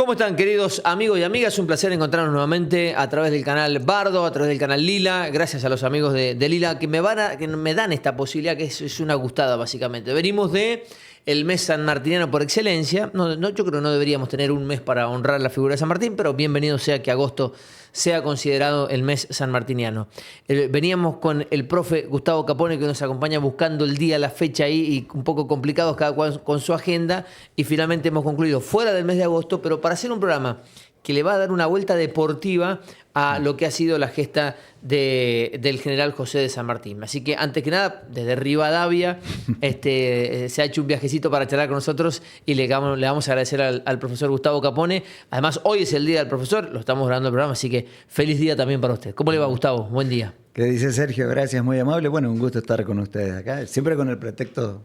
¿Cómo están, queridos amigos y amigas? Un placer encontrarnos nuevamente a través del canal Bardo, a través del canal Lila. Gracias a los amigos de Lila que me dan esta posibilidad, que es una gustada, básicamente. Venimos de el mes sanmartiniano por excelencia. Yo creo que no deberíamos tener un mes para honrar la figura de San Martín, pero bienvenido sea que agosto sea considerado el mes sanmartiniano. Veníamos con el profe Gustavo Capone, que nos acompaña buscando el día, la fecha ahí, y un poco complicados cada cual con su agenda, y finalmente hemos concluido fuera del mes de agosto, pero para hacer un programa que le va a dar una vuelta deportiva a lo que ha sido la gesta del general José de San Martín. Así que, antes que nada, desde Rivadavia se ha hecho un viajecito para charlar con nosotros y le vamos a agradecer al profesor Gustavo Capone. Además, hoy es el día del profesor, lo estamos grabando el programa, así que feliz día también para usted. ¿Cómo le va, Gustavo? Buen día. ¿Qué dice Sergio? Gracias, muy amable. Bueno, un gusto estar con ustedes acá, siempre con el pretexto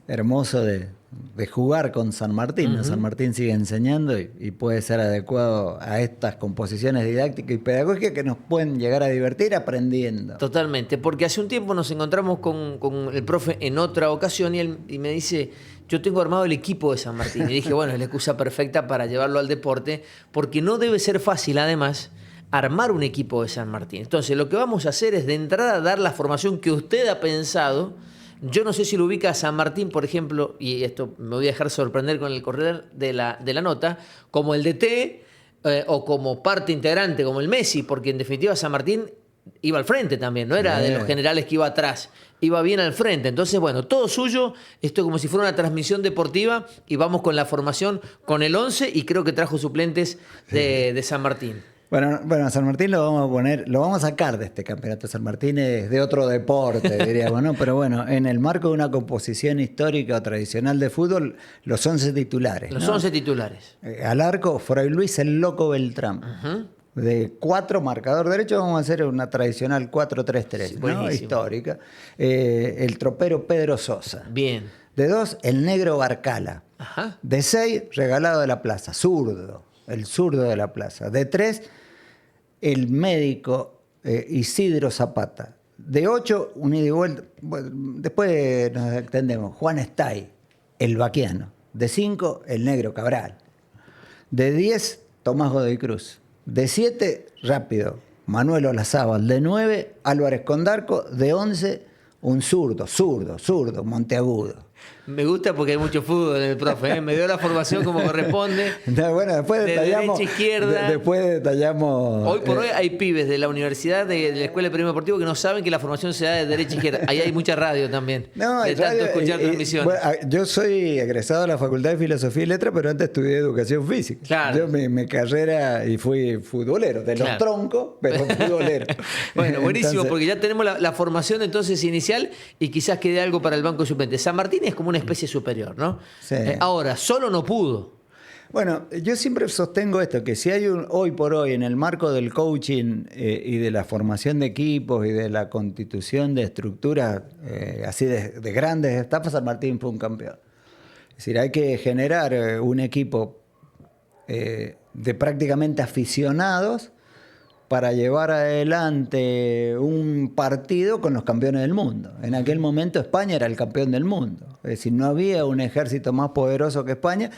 hermoso de jugar con San Martín. ¿No? San Martín sigue enseñando y puede ser adecuado a estas composiciones didácticas y pedagógicas que nos pueden llegar a divertir aprendiendo. Totalmente, porque hace un tiempo nos encontramos con el profe en otra ocasión y me dice: yo tengo armado el equipo de San Martín. Y dije, bueno, es la excusa perfecta para llevarlo al deporte, porque no debe ser fácil, además, armar un equipo de San Martín. Entonces, lo que vamos a hacer es de entrada dar la formación que usted ha pensado. Yo no sé si lo ubica a San Martín, por ejemplo, y esto me voy a dejar sorprender con el correr de la nota, como el DT o como parte integrante, como el Messi, porque en definitiva San Martín iba al frente también, no era de los generales que iba atrás, iba bien al frente. Entonces, bueno, todo suyo, esto es como si fuera una transmisión deportiva, y vamos con la formación, con el 11, y creo que trajo suplentes de San Martín. Bueno, a San Martín lo vamos a sacar de este campeonato. San Martín es de otro deporte, diríamos, ¿no? Pero bueno, en el marco de una composición histórica o tradicional de fútbol, los 11 titulares. Los ¿no? 11 titulares. Al arco, Fray Luis el Loco Beltrán. De 4, marcador derecho, vamos a hacer una tradicional 4-3-3, Sí, ¿no? Histórica. El tropero Pedro Sosa. Bien. De 2, el negro Barcala. Ajá. De 6, regalado de la plaza, zurdo. El zurdo de la plaza. De 3, el médico Isidro Zapata. De 8, un ida y vuelta. Bueno, después nos extendemos. Juan Estay, el vaquiano. De 5, el negro Cabral. De 10, Tomás Godoy Cruz. De 7, rápido, Manuel Olazábal. De 9, Álvarez Condarco. De 11, un zurdo, Monteagudo. Me gusta porque hay mucho fútbol en el profe, ¿eh? Me dio la formación como corresponde. Bueno, después detallamos. De derecha, izquierda. Después detallamos. Hoy por hoy hay pibes de la universidad, de la Escuela de Periodismo Deportivo, que no saben que la formación se da de derecha a izquierda. Ahí hay mucha radio también. No, de tanto escuchar transmisiones. Bueno, yo soy egresado de la Facultad de Filosofía y Letras, pero antes estudié Educación Física. Claro. Yo mi carrera y fui futbolero, de los troncos, pero futbolero. Bueno, buenísimo, Entonces, porque ya tenemos la formación entonces inicial, y quizás quede algo para el banco suplente. San Martín es como una especie superior, ¿no? Sí. Ahora, solo no pudo. Bueno, yo siempre sostengo esto, que si hay hoy por hoy, en el marco del coaching y de la formación de equipos y de la constitución de estructuras así de grandes estafas, San Martín fue un campeón. Es decir, hay que generar un equipo de prácticamente aficionados para llevar adelante un partido con los campeones del mundo. En aquel momento España era el campeón del mundo. Es decir, no había un ejército más poderoso que España,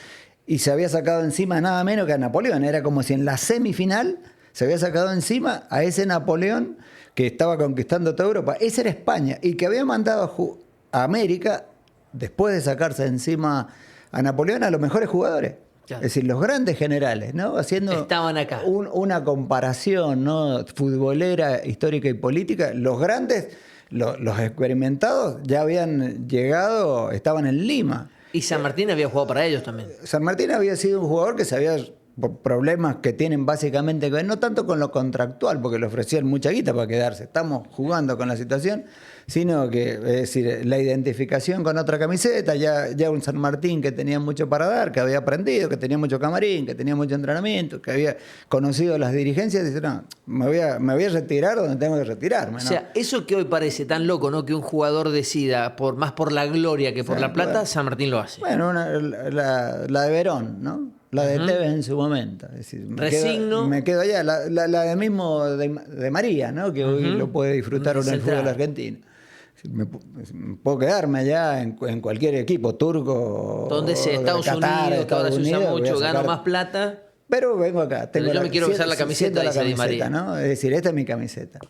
y se había sacado encima nada menos que a Napoleón. Era como si en la semifinal se había sacado encima a ese Napoleón que estaba conquistando toda Europa. Esa era España, y que había mandado a América, después de sacarse encima a Napoleón, a los mejores jugadores. Claro. Es decir, los grandes generales, ¿no? Haciendo estaban acá. Una comparación, ¿no? Futbolera, histórica y política. Los grandes, los experimentados, ya habían llegado, estaban en Lima. Y San Martín había jugado para ellos también. San Martín había sido un jugador que se había, por problemas que tienen básicamente que ver, no tanto con lo contractual, porque le ofrecían mucha guita para quedarse, estamos jugando con la situación, sino que, es decir, la identificación con otra camiseta, ya un San Martín que tenía mucho para dar, que había aprendido, que tenía mucho camarín, que tenía mucho entrenamiento, que había conocido las dirigencias, dice, no, me voy a retirar donde tengo que retirarme, ¿no? O sea, eso que hoy parece tan loco, ¿no? Que un jugador decida más por la gloria que por la plata, bueno, San Martín lo hace. Bueno, la de Verón, ¿no? La de Tevez en su momento. Es decir, me quedo allá. La de mismo de María, ¿no? Que hoy lo puede disfrutar uno en el fútbol argentino. puedo quedarme allá en cualquier equipo, turco, Donde sea, Estados Unidos, que ahora se usa mucho, gano más plata. Pero vengo acá. Pero yo me quiero usar la camiseta, dice Di María. ¿no? Es decir, esta es mi camiseta.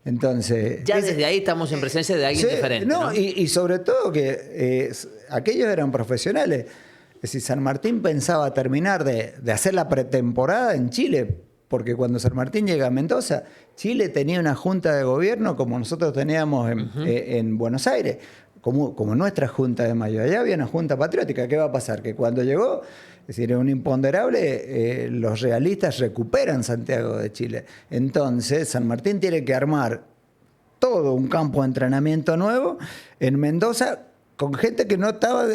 Entonces, ya desde ahí estamos en presencia de alguien diferente. ¿No? Y sobre todo que aquellos eran profesionales. Es decir, San Martín pensaba terminar de hacer la pretemporada en Chile, porque cuando San Martín llega a Mendoza, Chile tenía una junta de gobierno como nosotros teníamos en Buenos Aires, como nuestra Junta de Mayo. Allá había una junta patriótica. ¿Qué va a pasar? Que cuando llegó, es decir, era un imponderable, los realistas recuperan Santiago de Chile. Entonces, San Martín tiene que armar todo un campo de entrenamiento nuevo en Mendoza con gente que no estaba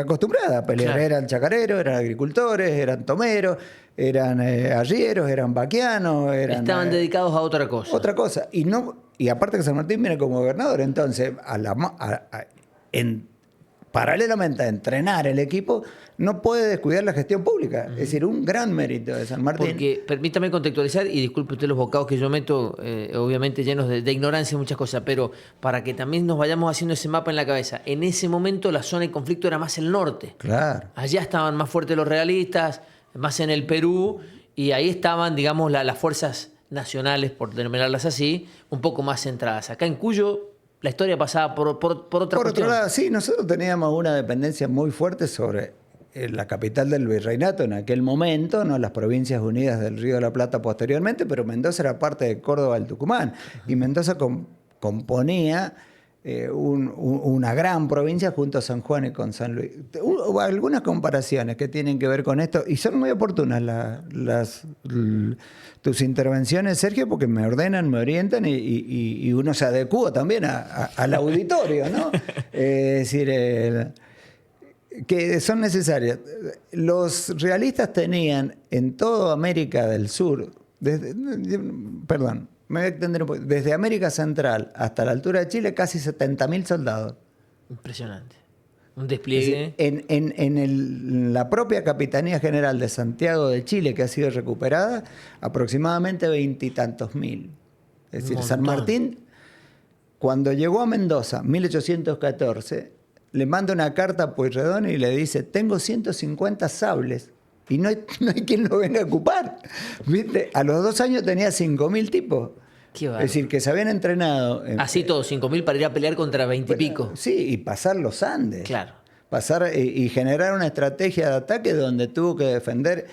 acostumbrada a pelear. Claro. Eran chacareros, eran agricultores, eran tomeros, eran arrieros, eran vaquianos. Estaban dedicados a otra cosa. Otra cosa. Y aparte que San Martín viene como gobernador, entonces, paralelamente a entrenar el equipo, no puede descuidar la gestión pública. Es decir, un gran mérito de San Martín. Porque, permítame contextualizar, y disculpe usted los bocados que yo meto, obviamente llenos de ignorancia y muchas cosas, pero para que también nos vayamos haciendo ese mapa en la cabeza, en ese momento la zona de conflicto era más el norte. Claro. Allá estaban más fuertes los realistas, más en el Perú, y ahí estaban, digamos, las fuerzas nacionales, por denominarlas así, un poco más centradas. Acá en Cuyo la historia pasaba por otra cuestión. Por otro lado, sí, nosotros teníamos una dependencia muy fuerte sobre la capital del virreinato en aquel momento, no las Provincias Unidas del Río de la Plata posteriormente, pero Mendoza era parte de Córdoba del Tucumán. Y Mendoza componía una gran provincia junto a San Juan y con San Luis. Hubo algunas comparaciones que tienen que ver con esto y son muy oportunas tus intervenciones, Sergio, porque me ordenan, me orientan y uno se adecúa también al auditorio, ¿no? Es decir, que son necesarias. Los realistas tenían en toda América del Sur, me voy a extender un poco. Desde América Central hasta la altura de Chile, casi 70.000 soldados. Impresionante. Un despliegue. En la propia Capitanía General de Santiago de Chile, que ha sido recuperada, aproximadamente 20 y tantos mil. Es decir, San Martín, cuando llegó a Mendoza, 1814, le manda una carta a Pueyrredón y le dice: tengo 150 sables. Y no hay quien lo venga a ocupar. ¿Viste? A los 2 años tenía 5.000 tipos. Qué es decir, que se habían entrenado. Así todos, 5.000 para ir a pelear contra 20 y pico. Sí, y pasar los Andes. Claro. Pasar y generar una estrategia de ataque donde tuvo que defender,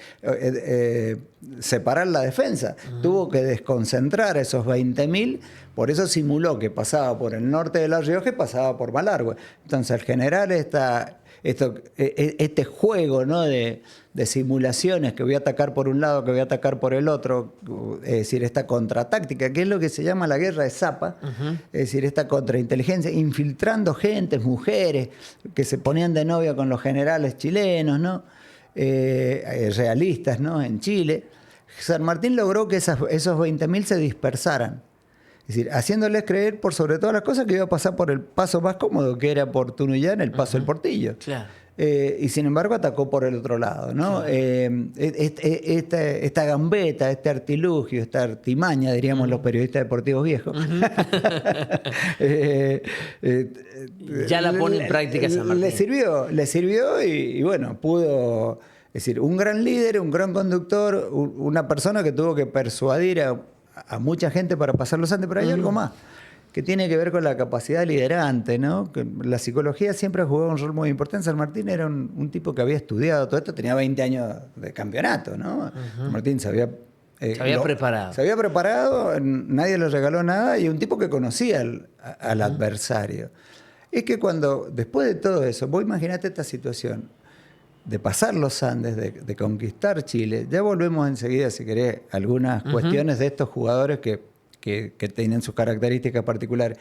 separar la defensa. Tuvo que desconcentrar a esos 20.000. Por eso simuló que pasaba por el norte de La Rioja y pasaba por Malargüe. Entonces, al generar este juego, ¿no?, de simulaciones, que voy a atacar por un lado, que voy a atacar por el otro, es decir, esta contratáctica, que es lo que se llama la guerra de Zapa, es decir, esta contrainteligencia, infiltrando gentes, mujeres, que se ponían de novia con los generales chilenos, ¿no?, realistas, ¿no?, en Chile. San Martín logró que esos 20.000 se dispersaran. Es decir, haciéndoles creer, por sobre todas las cosas, que iba a pasar por el paso más cómodo, que era por Tunuyán, el paso del Portillo. Claro. Y sin embargo atacó por el otro lado, ¿no? Claro. Esta gambeta, este artilugio, esta artimaña, diríamos los periodistas deportivos viejos. Ya la pone en práctica San Martín. Le sirvió y bueno, pudo... Es decir, un gran líder, un gran conductor, una persona que tuvo que persuadir a mucha gente para pasar los Andes, pero hay algo más que tiene que ver con la capacidad liderante, ¿no? Que la psicología siempre ha jugado un rol muy importante. San Martín era un tipo que había estudiado todo esto, tenía 20 años de campeonato, ¿no? San Martín se había preparado. Se había preparado, nadie le regaló nada, y un tipo que conocía al adversario. Es que después de todo eso, vos imaginate esta situación, de pasar los Andes, de conquistar Chile. Ya volvemos enseguida, si querés, algunas cuestiones de estos jugadores que tienen sus características particulares.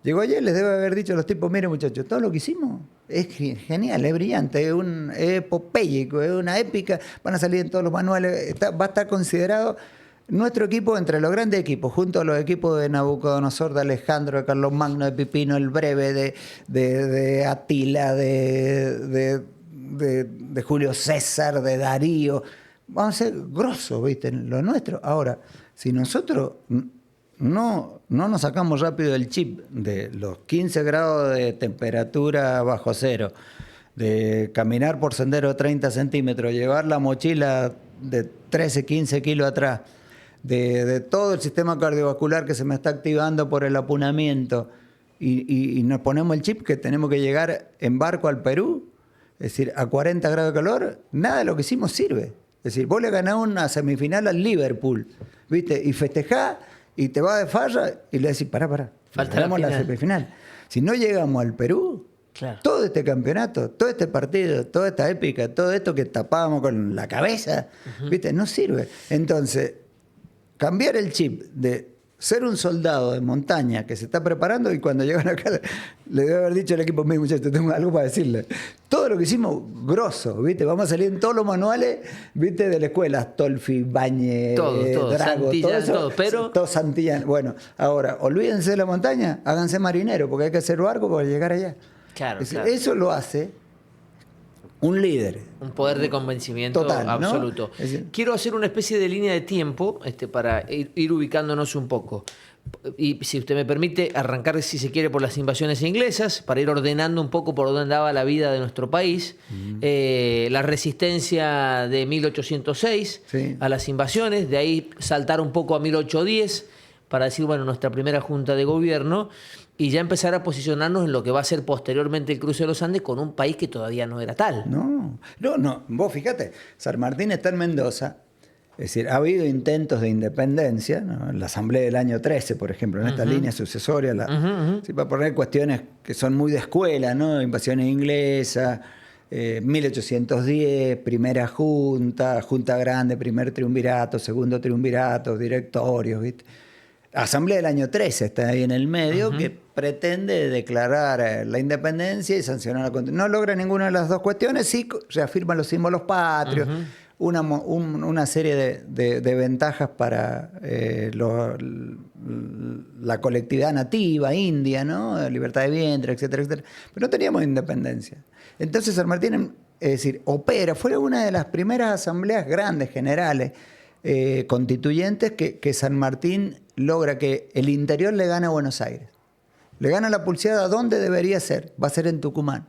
Llegó ayer, les debe haber dicho a los tipos: miren, muchachos, todo lo que hicimos es genial, es brillante, es epopéyico, es una épica, van a salir en todos los manuales, va a estar considerado nuestro equipo entre los grandes equipos, junto a los equipos de Nabucodonosor, de Alejandro, de Carlomagno, de Pipino el Breve, de Atila, de Julio César, de Darío. Vamos a ser grosos, ¿viste?, en lo nuestro. Ahora, si nosotros no nos sacamos rápido el chip de los 15 grados de temperatura bajo cero, de caminar por sendero 30 centímetros, llevar la mochila de 13, 15 kilos atrás, de todo el sistema cardiovascular que se me está activando por el apunamiento, y nos ponemos el chip que tenemos que llegar en barco al Perú, es decir, a 40 grados de calor, nada de lo que hicimos sirve. Es decir, vos le ganás una semifinal al Liverpool, ¿viste? Y festejás y te vas de farra y le decís, pará, falta la semifinal. Si no llegamos al Perú, claro, todo este campeonato, todo este partido, toda esta épica, todo esto que tapábamos con la cabeza, ¿viste? No sirve. Entonces, cambiar el chip de ser un soldado de montaña que se está preparando, y cuando llegan acá le debe haber dicho al equipo, mira muchachos, tengo algo para decirle. Todo lo que hicimos, grosso, ¿viste? Vamos a salir en todos los manuales, ¿viste? De la escuela, Astolfi, Bañez, todo, Drago, Santillán, todo eso. todo, pero... Todo Santillán. Bueno, ahora, olvídense de la montaña, háganse marineros, porque hay que hacer barco para llegar allá. Claro, Es decir, claro. eso lo hace un líder. Un poder de convencimiento Total, ¿no? absoluto. Es decir, Quiero hacer una especie de línea de tiempo para ir ubicándonos un poco. Y si usted me permite, arrancar, si se quiere, por las invasiones inglesas, para ir ordenando un poco por dónde andaba la vida de nuestro país. La resistencia de 1806 Sí. a las invasiones, de ahí saltar un poco a 1810 para decir, bueno, nuestra primera junta de gobierno, y ya empezar a posicionarnos en lo que va a ser posteriormente el cruce de los Andes con un país que todavía no era tal. No. Vos fíjate, San Martín está en Mendoza. Es decir, ha habido intentos de independencia, ¿no? En la Asamblea del año 13, por ejemplo, en esta línea sucesoria, sí, para poner cuestiones que son muy de escuela, ¿no? Invasiones inglesas, 1810, primera junta, junta grande, primer triunvirato, segundo triunvirato, directorios, ¿viste? Asamblea del año 13 está ahí en el medio, que pretende declarar la independencia y sancionar la Constitución. No logra ninguna de las dos cuestiones, sí reafirma los símbolos patrios, una serie de ventajas para la colectividad nativa, india, ¿no? Libertad de vientre, etcétera, etcétera. Pero no teníamos independencia. Entonces San Martín, es decir, fue una de las primeras asambleas grandes, generales, constituyentes, que San Martín logra que el interior le gane a Buenos Aires. Le gana la pulseada donde debería ser, va a ser en Tucumán.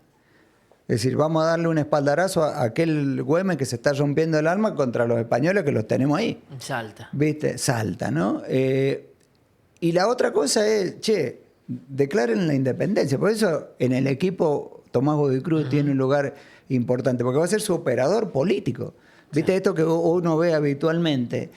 Es decir, vamos a darle un espaldarazo a aquel Güemes que se está rompiendo el alma contra los españoles que los tenemos ahí. Salta. ¿Viste? Salta, ¿no? Y la otra cosa es, declaren la independencia. Por eso en el equipo Tomás Godoy Cruz tiene un lugar importante, porque va a ser su operador político. ¿Viste? Esto que uno ve habitualmente.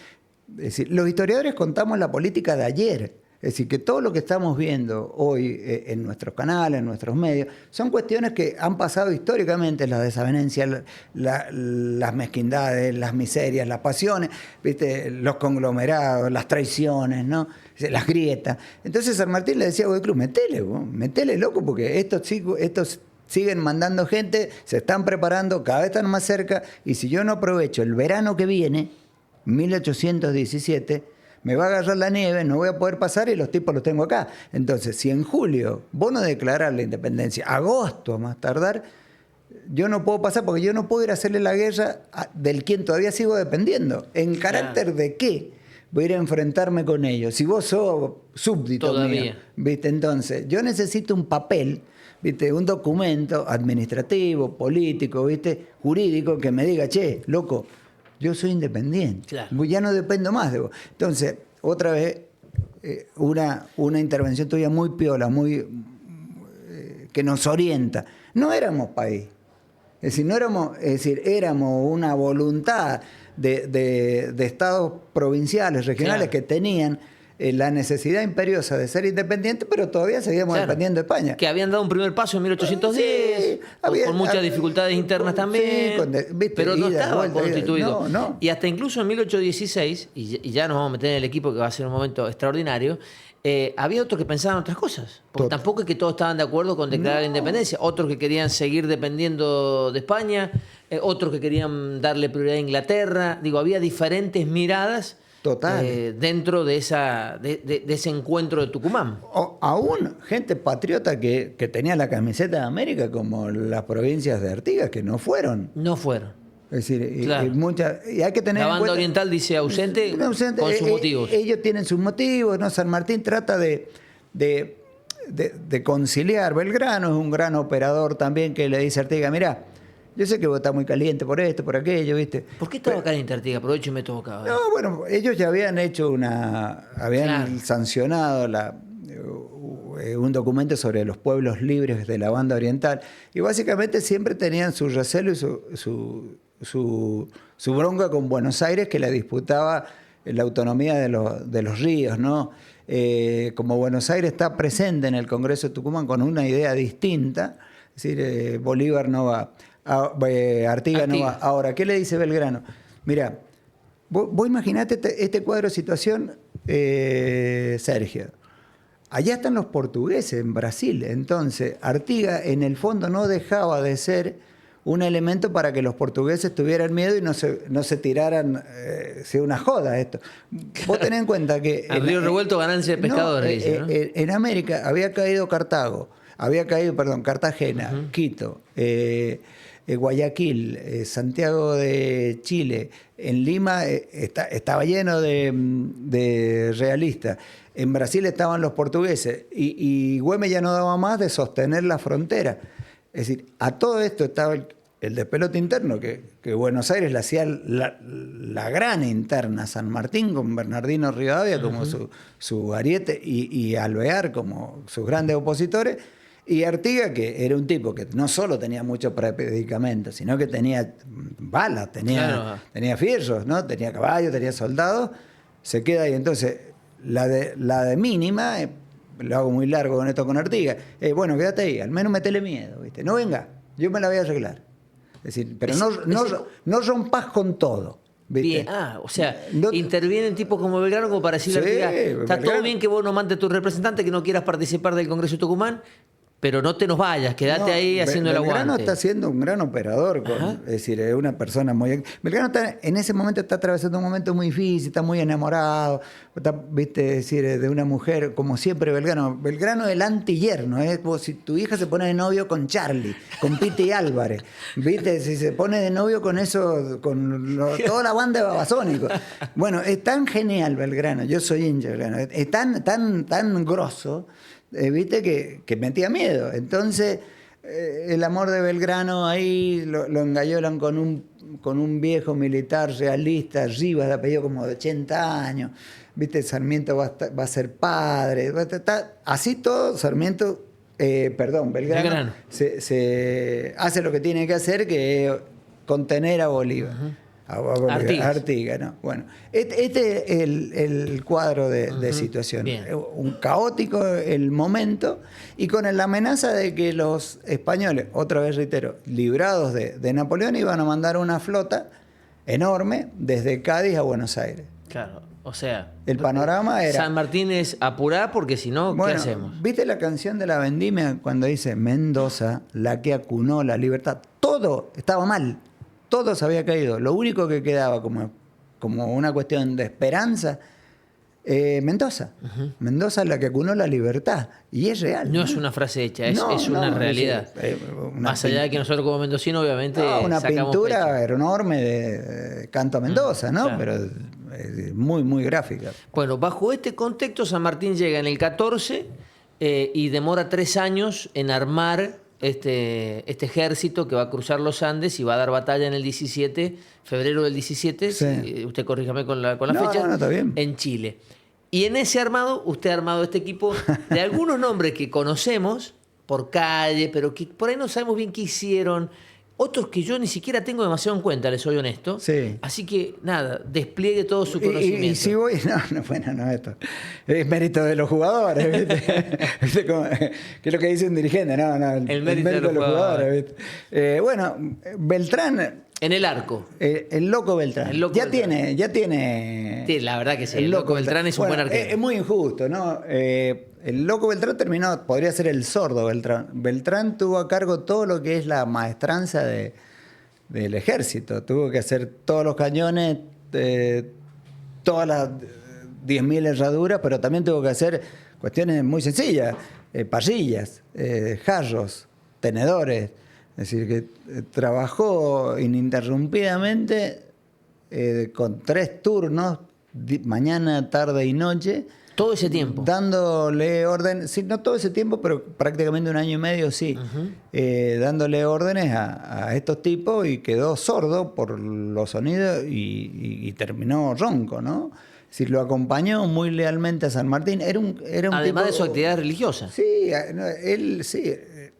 Es decir, los historiadores contamos la política de ayer. Es decir, que todo lo que estamos viendo hoy en nuestros canales, en nuestros medios, son cuestiones que han pasado históricamente, las desavenencias, las mezquindades, las miserias, las pasiones, ¿viste? Los conglomerados, las traiciones, ¿no? Las grietas. Entonces San Martín le decía a Godoy Cruz, metele loco, porque estos siguen mandando gente, se están preparando, cada vez están más cerca, y si yo no aprovecho el verano que viene, 1817, me va a agarrar la nieve, no voy a poder pasar y los tipos los tengo acá. Entonces, si en julio vos no declarás la independencia, agosto a más tardar, yo no puedo pasar porque yo no puedo ir a hacerle la guerra del quien todavía sigo dependiendo. ¿En carácter de qué voy a ir a enfrentarme con ellos? Si vos sos súbdito mío, ¿viste? Entonces, yo necesito un papel, ¿viste? Un documento administrativo, político, ¿viste? Jurídico, que me diga, loco, yo soy independiente, claro, ya no dependo más de vos. Entonces, otra vez, una intervención tuya muy piola, que nos orienta. No éramos país. Es decir, éramos una voluntad de estados provinciales, regionales, claro, que tenían la necesidad imperiosa de ser independientes, pero todavía seguíamos, claro, dependiendo de España. Que habían dado un primer paso en 1810, con muchas dificultades internas también, pero no estaba constituido. No. Y hasta incluso en 1816, y ya nos vamos a meter en el equipo que va a ser un momento extraordinario, había otros que pensaban otras cosas. Porque tampoco es que todos estaban de acuerdo con declarar la independencia. Otros que querían seguir dependiendo de España, otros que querían darle prioridad a Inglaterra. Digo, había diferentes miradas. Total. Dentro de ese encuentro de Tucumán. Aún gente patriota que tenía la camiseta de América, como las provincias de Artigas, que no fueron. No fueron. Es decir, Claro. y hay que tener La en banda cuenta, oriental dice ausente, no, ausente, con sus motivos. Ellos tienen sus motivos, ¿no? San Martín trata de conciliar. Belgrano es un gran operador también que le dice a Artigas, mirá, yo sé que vos estás muy caliente por esto, por aquello, ¿viste? ¿Por qué estaba caliente Artigas? Aprovecho y me toca. No, bueno, ellos ya habían hecho habían Claro. sancionado un documento sobre los pueblos libres de la banda oriental y básicamente siempre tenían su recelo y su bronca con Buenos Aires, que le disputaba la autonomía de los ríos, ¿no? Como Buenos Aires está presente en el Congreso de Tucumán con una idea distinta, es decir, Bolívar no va, Artigas no va. Ahora, ¿qué le dice Belgrano? Mira, vos imaginate este cuadro de situación, Sergio. Allá están los portugueses en Brasil, entonces Artigas en el fondo no dejaba de ser un elemento para que los portugueses tuvieran miedo y no se tiraran, sea una joda esto. Vos tenés en cuenta que... Al río revuelto, ganancia de pescadores, dice, ¿no? En América había caído Cartagena, Quito, Guayaquil, Santiago de Chile, en Lima estaba lleno de realistas. En Brasil estaban los portugueses y Güemes ya no daba más de sostener la frontera. Es decir, a todo esto estaba el despelote interno, que Buenos Aires le hacía la gran interna a San Martín con Bernardino Rivadavia como su ariete y Alvear como sus grandes opositores. Y Artigas, que era un tipo que no solo tenía muchos predicamentos, sino que tenía balas, tenía fierros, ¿no? Tenía caballos, tenía soldados, se queda ahí. Entonces, la de mínima, lo hago muy largo con esto con Artigas, bueno, quédate ahí, al menos metele miedo, ¿viste? No venga, yo me la voy a arreglar. Es decir, pero no rompas con todo. ¿Viste? Bien, o sea, intervienen tipos como Belgrano como para decirle a Artigas, está Belgrano. todo bien que vos no mandes tu representante, que no quieras participar del Congreso de Tucumán, pero no te nos vayas, quédate ahí haciendo el aguante. Belgrano está siendo un gran operador, es decir, es una persona muy... Belgrano en ese momento está atravesando un momento muy difícil, está muy enamorado, viste, es decir, de una mujer, como siempre Belgrano es el antiyerno, como si tu hija se pone de novio con Charlie, con Piti Álvarez, viste, si se pone de novio con eso, toda la banda de Babasónicos. Bueno, es tan genial Belgrano, yo soy hincha de Belgrano, es tan grosso, viste que metía miedo. Entonces el amor de Belgrano ahí lo engañolan con un viejo militar realista, Rivas, de apellido como de 80 años, viste, Sarmiento va a ser padre, así todo Sarmiento, Belgrano. Se hace lo que tiene que hacer, que es contener a Bolívar. Artigas, ¿no? Bueno, este es el cuadro de situación. Bien. Un caótico el momento y con la amenaza de que los españoles, otra vez reitero, librados de Napoleón, iban a mandar una flota enorme desde Cádiz a Buenos Aires. Claro, o sea... El panorama era... San Martín es apurar porque si no, ¿qué hacemos? ¿Viste la canción de la Vendimia cuando dice Mendoza, la que acunó la libertad? Todo estaba mal. Todo se había caído. Lo único que quedaba como una cuestión de esperanza, Mendoza. Mendoza es la que acunó la libertad. Y es real. No es una frase hecha, es una realidad. Más allá de que nosotros como mendocinos, obviamente, una sacamos pintura pecho. enorme de Canto a Mendoza, ¿no? Claro. Pero muy, muy gráfica. Bueno, bajo este contexto, San Martín llega en el 14 y demora 3 años en armar este ejército que va a cruzar los Andes y va a dar batalla en el 17, febrero del 17, Sí. si usted corríjame con la No, fecha, no, está bien. en Chile. Y en ese armado, usted ha armado este equipo de algunos nombres que conocemos por calle, pero que por ahí no sabemos bien qué hicieron. Otros que yo ni siquiera tengo demasiado en cuenta, les soy honesto. Sí. Así que, nada, despliegue todo su conocimiento. Y si voy, no, esto es mérito de los jugadores, ¿viste? ¿Viste cómo? ¿Qué es lo que dice un dirigente? No, El mérito de los jugadores. ¿viste? Bueno, Beltrán, En el arco. el loco Beltrán, El loco ya Beltrán. tiene. Sí, la verdad que sí. El loco Beltrán es un buen arquero. Es muy injusto, ¿no? El loco Beltrán terminó, podría ser el sordo Beltrán. Beltrán tuvo a cargo todo lo que es la maestranza del ejército. Tuvo que hacer todos los cañones, todas las 10.000 herraduras, pero también tuvo que hacer cuestiones muy sencillas, parrillas, jarros, tenedores, Es decir, que trabajó ininterrumpidamente con 3 turnos, mañana, tarde y noche. Todo ese tiempo. Dándole orden, sí, no todo ese tiempo, pero prácticamente 1 año y medio sí, dándole órdenes a estos tipos y quedó sordo por los sonidos y terminó ronco, ¿no? Es decir, lo acompañó muy lealmente a San Martín. Era un Además tipo, de su actividad religiosa. Sí, él sí,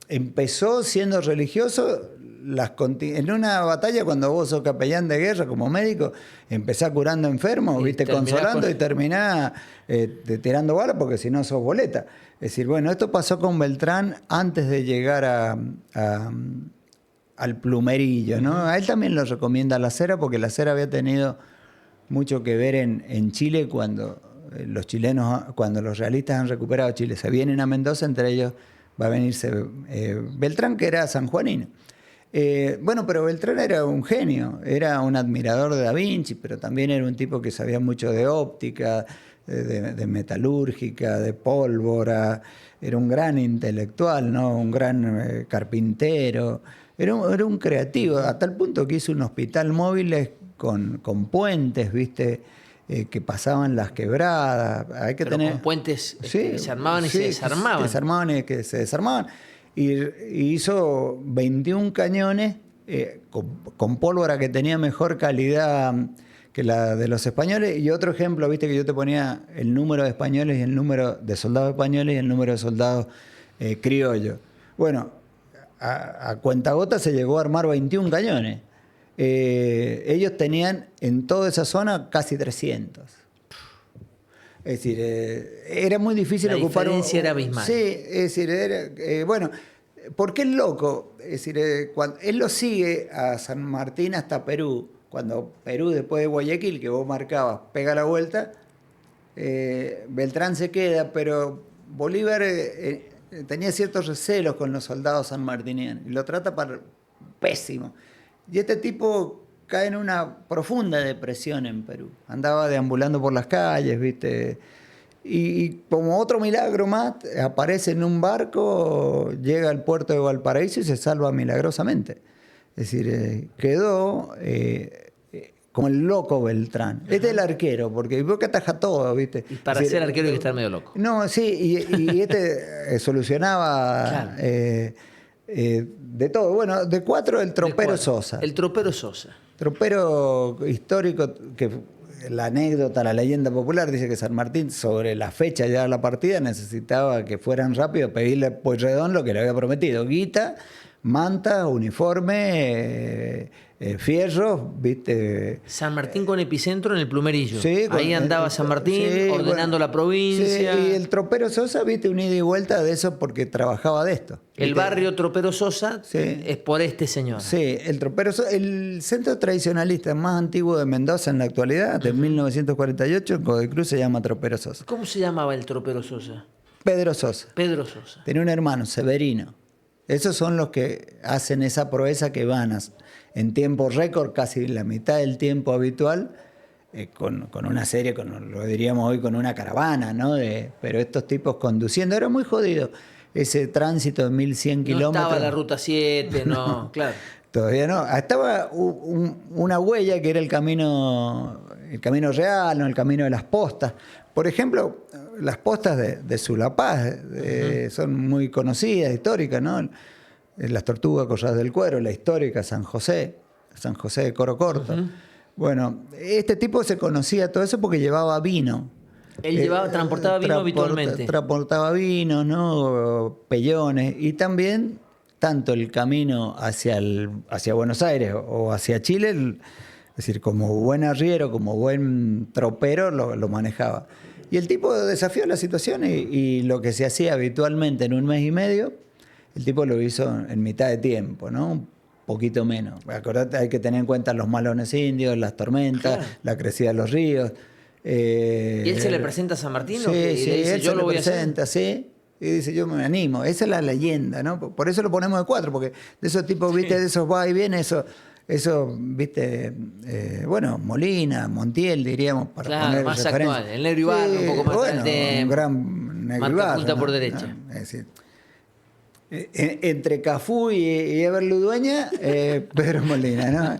empezó siendo religioso. En una batalla, cuando vos sos capellán de guerra como médico, empezás curando enfermos, viste, consolando y terminás tirando balas, porque si no sos boleta. Es decir, bueno, esto pasó con Beltrán antes de llegar al plumerillo, ¿no? A él también lo recomienda La Cera, porque La Cera había tenido mucho que ver en Chile cuando los chilenos, cuando los realistas han recuperado Chile. Se vienen a Mendoza, entre ellos va a venirse Beltrán, que era sanjuanino. Bueno, pero Beltrán era un genio, era un admirador de Da Vinci, pero también era un tipo que sabía mucho de óptica, de metalúrgica, de pólvora, era un gran intelectual, ¿no? Un gran carpintero, era un creativo, a tal punto que hizo un hospital móvil con puentes, ¿viste? Que pasaban las quebradas. Hay que Con puentes que se armaban y sí, se desarmaban. Que se armaban y que se desarmaban. Y hizo 21 cañones con pólvora que tenía mejor calidad que la de los españoles. Y otro ejemplo, viste que yo te ponía el número de españoles y el número de soldados españoles y el número de soldados criollos. Bueno, a cuentagotas se llegó a armar 21 cañones. Ellos tenían en toda esa zona casi 300. Es decir, era muy difícil ocupar. La diferencia era abismal. Sí, es decir, bueno, ¿por qué el loco? Es decir, cuando él lo sigue a San Martín hasta Perú, cuando Perú, después de Guayaquil, que vos marcabas, pega la vuelta, Beltrán se queda, pero Bolívar tenía ciertos recelos con los soldados sanmartinianos y lo trata pésimo. Y este tipo cae en una profunda depresión en Perú. Andaba deambulando por las calles, ¿viste? Y como otro milagro más, aparece en un barco, llega al puerto de Valparaíso y se salva milagrosamente. Es decir, quedó como el loco Beltrán. Este es el arquero, porque veo que ataja todo, ¿viste? Y para ser arquero hay que estar medio loco. No, sí, y este solucionaba... Claro. De todo. Bueno, de 4 el tropero Sosa. El tropero Sosa. Tropero histórico, que la anécdota, la leyenda popular dice que San Martín, sobre la fecha ya de la partida, necesitaba que fueran rápido, pedirle a Pueyrredón lo que le había prometido: guita, manta, uniforme, fierros, ¿viste? San Martín con epicentro en el Plumerillo. Sí, ahí andaba San Martín, ordenando la provincia. Sí, y el tropero Sosa, ¿viste? Un ida y vuelta de eso porque trabajaba de esto. El barrio Tropero Sosa es por este señor. Sí, el tropero Sosa, el centro tradicionalista más antiguo de Mendoza en la actualidad, de 1948, en Codicruz, se llama Tropero Sosa. ¿Cómo se llamaba el tropero Sosa? Pedro Sosa. Pedro Sosa. Tenía un hermano, Severino. Esos son los que hacen esa proeza que van en tiempo récord, casi la mitad del tiempo habitual, con una serie, lo diríamos hoy, con una caravana, ¿no? Pero estos tipos conduciendo, era muy jodido ese tránsito de 1100 kilómetros. No estaba la ruta 7, no, claro. Todavía no. Estaba una huella que era el camino real, ¿no? El camino de las postas. Por ejemplo, las postas de Sulapaz son muy conocidas, históricas, ¿no? Las Tortugas, Corrales del Cuero, la histórica San José de Coro Corto. Bueno, este tipo se conocía todo eso porque llevaba vino. Él transportaba vino habitualmente. Transportaba vino, ¿no? Pellones. Y también, tanto el camino hacia Buenos Aires o hacia Chile, es decir, como buen arriero, como buen tropero, lo manejaba. Y el tipo desafió la situación y lo que se hacía habitualmente en 1 mes y medio, el tipo lo hizo en mitad de tiempo, ¿no? Un poquito menos. Acordate, hay que tener en cuenta los malones indios, las tormentas, claro, la crecida de los ríos. ¿Y él se le presenta a San Martín? Sí, y sí, le dice, él yo se lo voy le presenta, a hacer. Sí. Y dice, yo me animo. Esa es la leyenda, ¿no? Por eso lo ponemos de 4, porque de esos tipos, ¿viste? De esos va y viene, eso, ¿viste? Bueno, Molina, Montiel, diríamos, para poner más referencia. actual. El Negro Ibarra, un poco más bueno, un gran Negro marca Ibarra, punta ¿no? por derecha. Es decir, entre Cafú y Ever Ludueña, Pedro Molina, ¿no?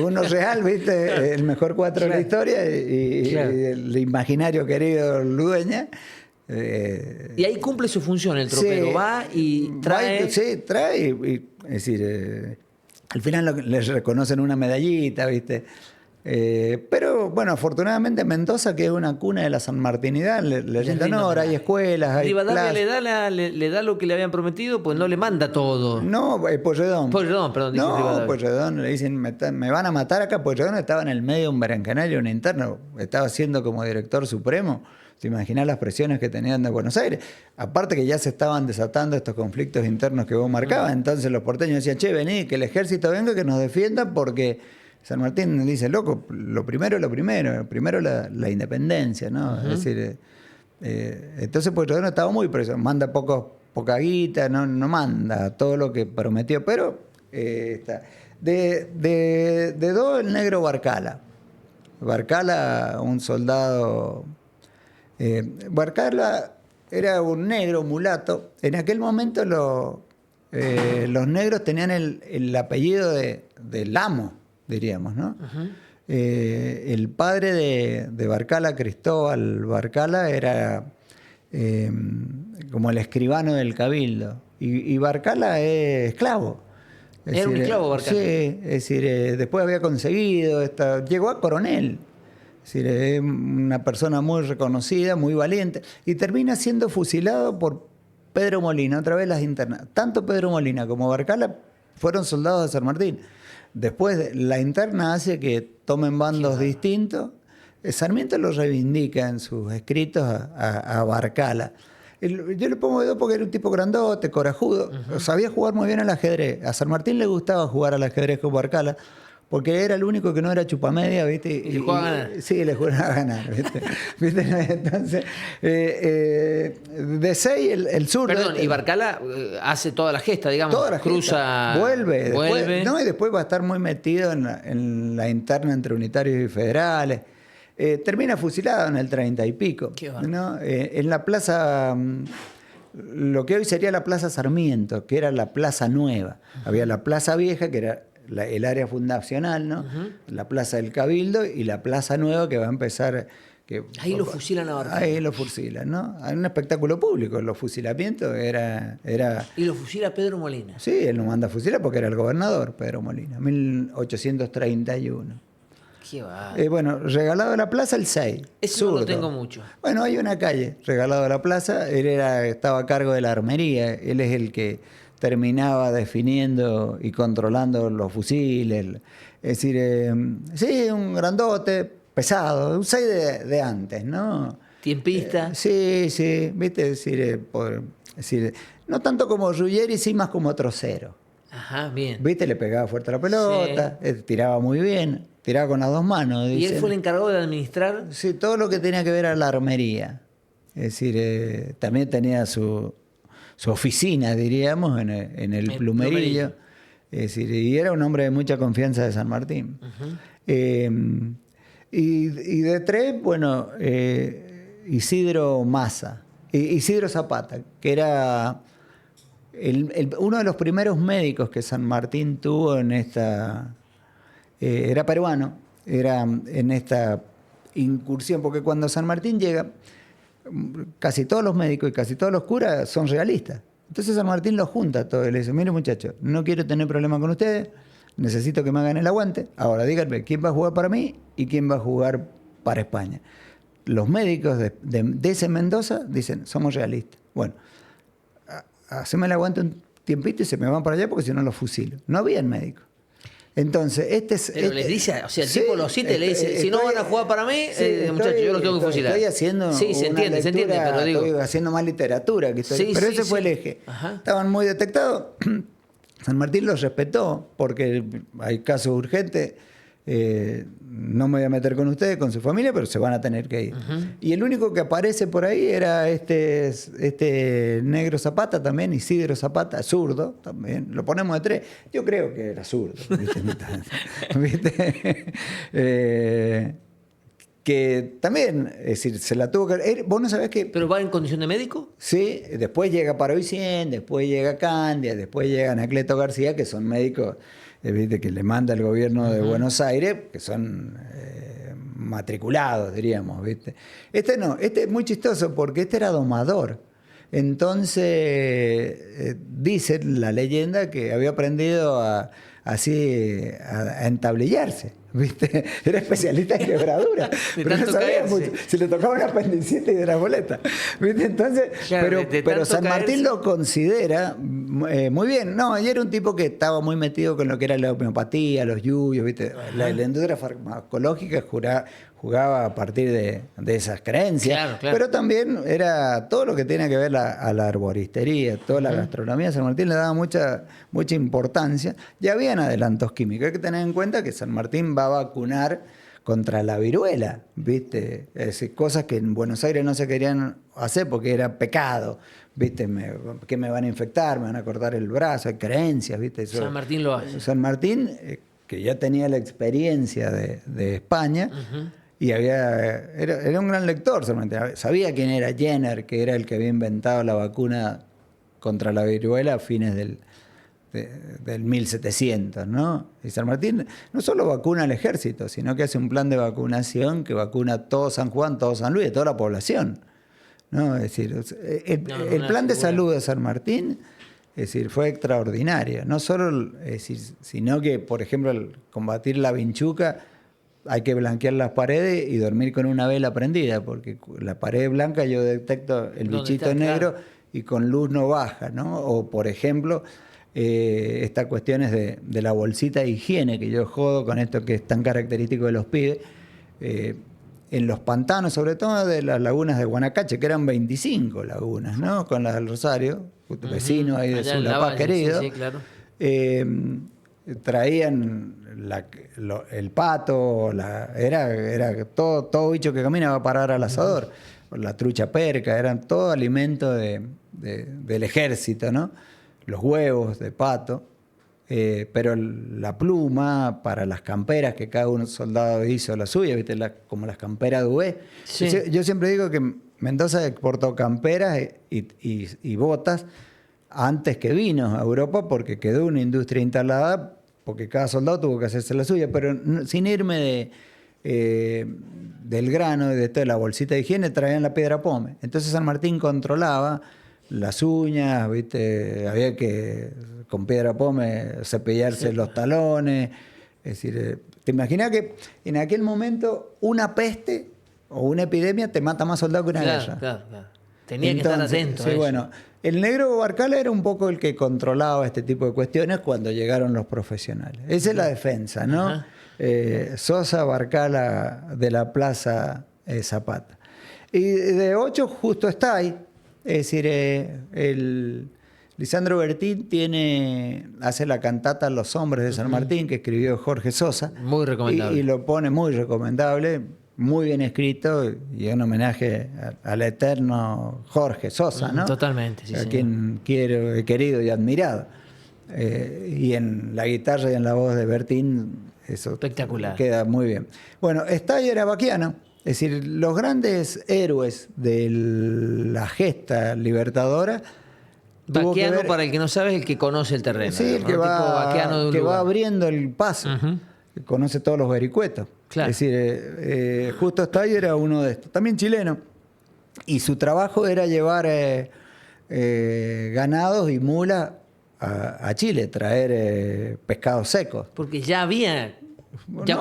Uno real, ¿viste? El mejor 4 de la historia y el imaginario querido Ludueña. Y ahí cumple su función el tropero, sí, va y trae... Sí, trae. Es decir, al final les reconocen una medallita, ¿viste? Pero bueno, afortunadamente Mendoza, que es una cuna de la sanmartinidad, le rinda honor, hay escuelas, hay Rivadavia le da lo que le habían prometido, pues no le manda todo. No, Pueyrredón. Perdón, dije No, Rivadavia. Pueyrredón, le dicen, me van a matar acá. Pueyrredón estaba en el medio de un berenjenal y un interno, estaba siendo como director supremo. ¿Te imaginas las presiones que tenían de Buenos Aires? Aparte que ya se estaban desatando estos conflictos internos que vos marcabas, entonces los porteños decían, che, vení, que el ejército venga, que nos defienda, porque San Martín dice, loco, lo primero la independencia, ¿no? Es decir, entonces Pueyrredón estaba muy preso, manda poca guita, no manda todo lo que prometió, pero está. De dos, el negro Barcala. Barcala, un soldado... Barcala era un negro mulato. En aquel momento los negros tenían el apellido del amo, diríamos, ¿no? El padre de Barcala, Cristóbal Barcala, era como el escribano del cabildo. Y Barcala es esclavo. Era un esclavo Barcala. Sí, es decir, después había conseguido, llegó a coronel. Es decir, es una persona muy reconocida, muy valiente, y termina siendo fusilado por Pedro Molina, otra vez las internas. Tanto Pedro Molina como Barcala fueron soldados de San Martín. Después la interna hace que tomen bandos distintos. Sarmiento lo reivindica en sus escritos a Barcala. Yo le pongo dedo porque era un tipo grandote, corajudo, sabía jugar muy bien al ajedrez. A San Martín le gustaba jugar al ajedrez con Barcala, porque era el único que no era chupamedia, ¿viste? Y le jugaba a ganar. Sí, le jugaba a ganar, ¿viste? Entonces, de 6 el sur. Perdón, y Barcala hace toda la gesta, digamos, toda la cruza... gesta. Vuelve. Después, no, y después va a estar muy metido en la interna entre unitarios y federales. Termina fusilado en el 30 y pico. Qué ¿no? En la plaza... lo que hoy sería la Plaza Sarmiento, que era la Plaza Nueva. Había la Plaza Vieja, que era el área fundacional, ¿no? La Plaza del Cabildo, y la Plaza Nueva, que va a empezar... Ahí lo fusilan a Barcala. Ahí lo fusilan, ¿no? Hay un espectáculo público, los fusilamientos era... Y lo fusila Pedro Molina. Sí, él lo manda a fusilar porque era el gobernador, Pedro Molina, 1831. Qué va. Bueno, regalado de la plaza el 6. Eso no lo tengo mucho. Bueno, hay una calle, regalado de la plaza, él estaba a cargo de la armería, él es el que terminaba definiendo y controlando los fusiles. Es decir, sí, un grandote, pesado, un 6 de antes, ¿no? ¿Tiempista? Sí, viste, es decir, no tanto como Ruggeri, sí más como Trocero. Ajá, bien. Viste, le pegaba fuerte a la pelota, tiraba muy bien, tiraba con las dos manos. ¿Y él fue el encargado de administrar? Sí, todo lo que tenía que ver a la armería. Es decir, también tenía su oficina, diríamos, en el plumerillo. Es decir, y era un hombre de mucha confianza de San Martín. Y de 3, bueno, Isidro Massa, Isidro Zapata, que era uno de los primeros médicos que San Martín tuvo en esta... era peruano, era en esta incursión, porque cuando San Martín llega, casi todos los médicos y casi todos los curas son realistas. Entonces San Martín los junta a todos y le dice, mire muchachos, no quiero tener problemas con ustedes, necesito que me hagan el aguante, ahora díganme quién va a jugar para mí y quién va a jugar para España. Los médicos de ese Mendoza dicen, somos realistas. Bueno, haceme el aguante un tiempito y se me van para allá porque si no los fusilo. No habían médicos. Entonces, Pero les dice, o sea, el tipo los cita y le dice, si no van a jugar para mí, muchachos, yo los tengo que fusilar. Estoy haciendo sí, se entiende, pero digo... Estoy haciendo más literatura que historia. Pero ese fue el eje. Ajá. Estaban muy detectados. San Martín los respetó porque hay casos urgentes. No me voy a meter con ustedes, con su familia, pero se van a tener que ir. Y el único que aparece por ahí era este negro Zapata también, Isidro Zapata, zurdo también. Lo ponemos de 3. Yo creo que era zurdo. ¿Viste? que también, es decir, se la tuvo que... Vos no sabés que... ¿Pero va en condición de médico? Sí, después llega Paroicien, después llega Candia, después llega Anacleto García, que son médicos viste, que le manda el gobierno de Buenos Aires, que son matriculados, diríamos. ¿Viste? Este no, este es muy chistoso porque este era domador. Entonces, dice la leyenda que había aprendido a entablillarse. ¿Viste? Era especialista en quebradura. Pero no sabía mucho. Si le tocaba una apendicitis de la boleta. ¿Viste? Entonces, claro, pero San Martín lo considera muy bien. No, y era un tipo que estaba muy metido con lo que era la homeopatía, los yuyos, ¿viste? La industria farmacológica jugaba a partir de esas creencias. Claro, claro. Pero también era todo lo que tiene que ver a la arboristería, toda la gastronomía. San Martín le daba mucha importancia. Ya habían adelantos químicos. Hay que tener en cuenta que San Martín va a vacunar contra la viruela, ¿viste? Es decir, cosas que en Buenos Aires no se querían hacer porque era pecado, ¿viste? ¿Qué me van a infectar? ¿Me van a cortar el brazo? Hay creencias, ¿viste? San Martín lo hace. San Martín, que ya tenía la experiencia de España, y era un gran lector, sabía quién era Jenner, que era el que había inventado la vacuna contra la viruela a fines del 1700, ¿no? Y San Martín no solo vacuna al ejército, sino que hace un plan de vacunación que vacuna todo San Juan, todo San Luis, toda la población, ¿no? Es decir, el plan de salud de San Martín, es decir, fue extraordinario. No solo, es decir, sino que, por ejemplo, al combatir la vinchuca, hay que blanquear las paredes y dormir con una vela prendida, porque la pared blanca yo detecto el bichito negro, claro, y con luz no baja, ¿no? O, por ejemplo, estas cuestiones de la bolsita de higiene, que yo jodo con esto que es tan característico de los pibes, en los pantanos, sobre todo de las lagunas de Guanacache, que eran 25 lagunas, ¿no? Con las del Rosario, vecino ahí de Sulapaz querido. Sí, claro. Traían el pato, era todo bicho que camina va a parar al asador, la trucha perca, eran todo alimento del ejército, ¿no? Los huevos de pato, pero la pluma para las camperas, que cada uno soldado hizo la suya, ¿viste? Como las camperas de Ué. Sí. Yo siempre digo que Mendoza exportó camperas y botas antes que vino a Europa, porque quedó una industria instalada, porque cada soldado tuvo que hacerse la suya, pero sin irme del grano y de toda la bolsita de higiene, traían la piedra pome. Entonces San Martín controlaba las uñas, ¿viste? Había que con piedra pome cepillarse los talones. Es decir, ¿te imaginas que en aquel momento una peste o una epidemia te mata más soldados que una guerra? Claro. Tenía que estar atento a eso. Bueno, el negro Barcala era un poco el que controlaba este tipo de cuestiones cuando llegaron los profesionales. Esa es la defensa, ¿no? Sosa, Barcala, de la Plaza Zapata. Y de 8 justo está ahí. Es decir, Lisandro Bertín hace la cantata Los Hombres de San Martín, que escribió Jorge Sosa. Muy recomendable. Y lo pone muy recomendable, muy bien escrito, y un homenaje al eterno Jorge Sosa, ¿no? Totalmente, sí, a quien he querido y admirado. Y en la guitarra y en la voz de Bertín, eso espectacular, queda muy bien. Bueno, Estalla era vaquiano. Es decir, los grandes héroes de la gesta libertadora. Vaquiano, para el que no sabe, es el que conoce el terreno. Sí, el ¿no? que va abriendo el paso, que conoce todos los vericuetos. Claro. Es decir, Justo Estalla era uno de estos, también chileno. Y su trabajo era llevar ganados y mulas a Chile, traer pescados secos. Porque ya había. Ya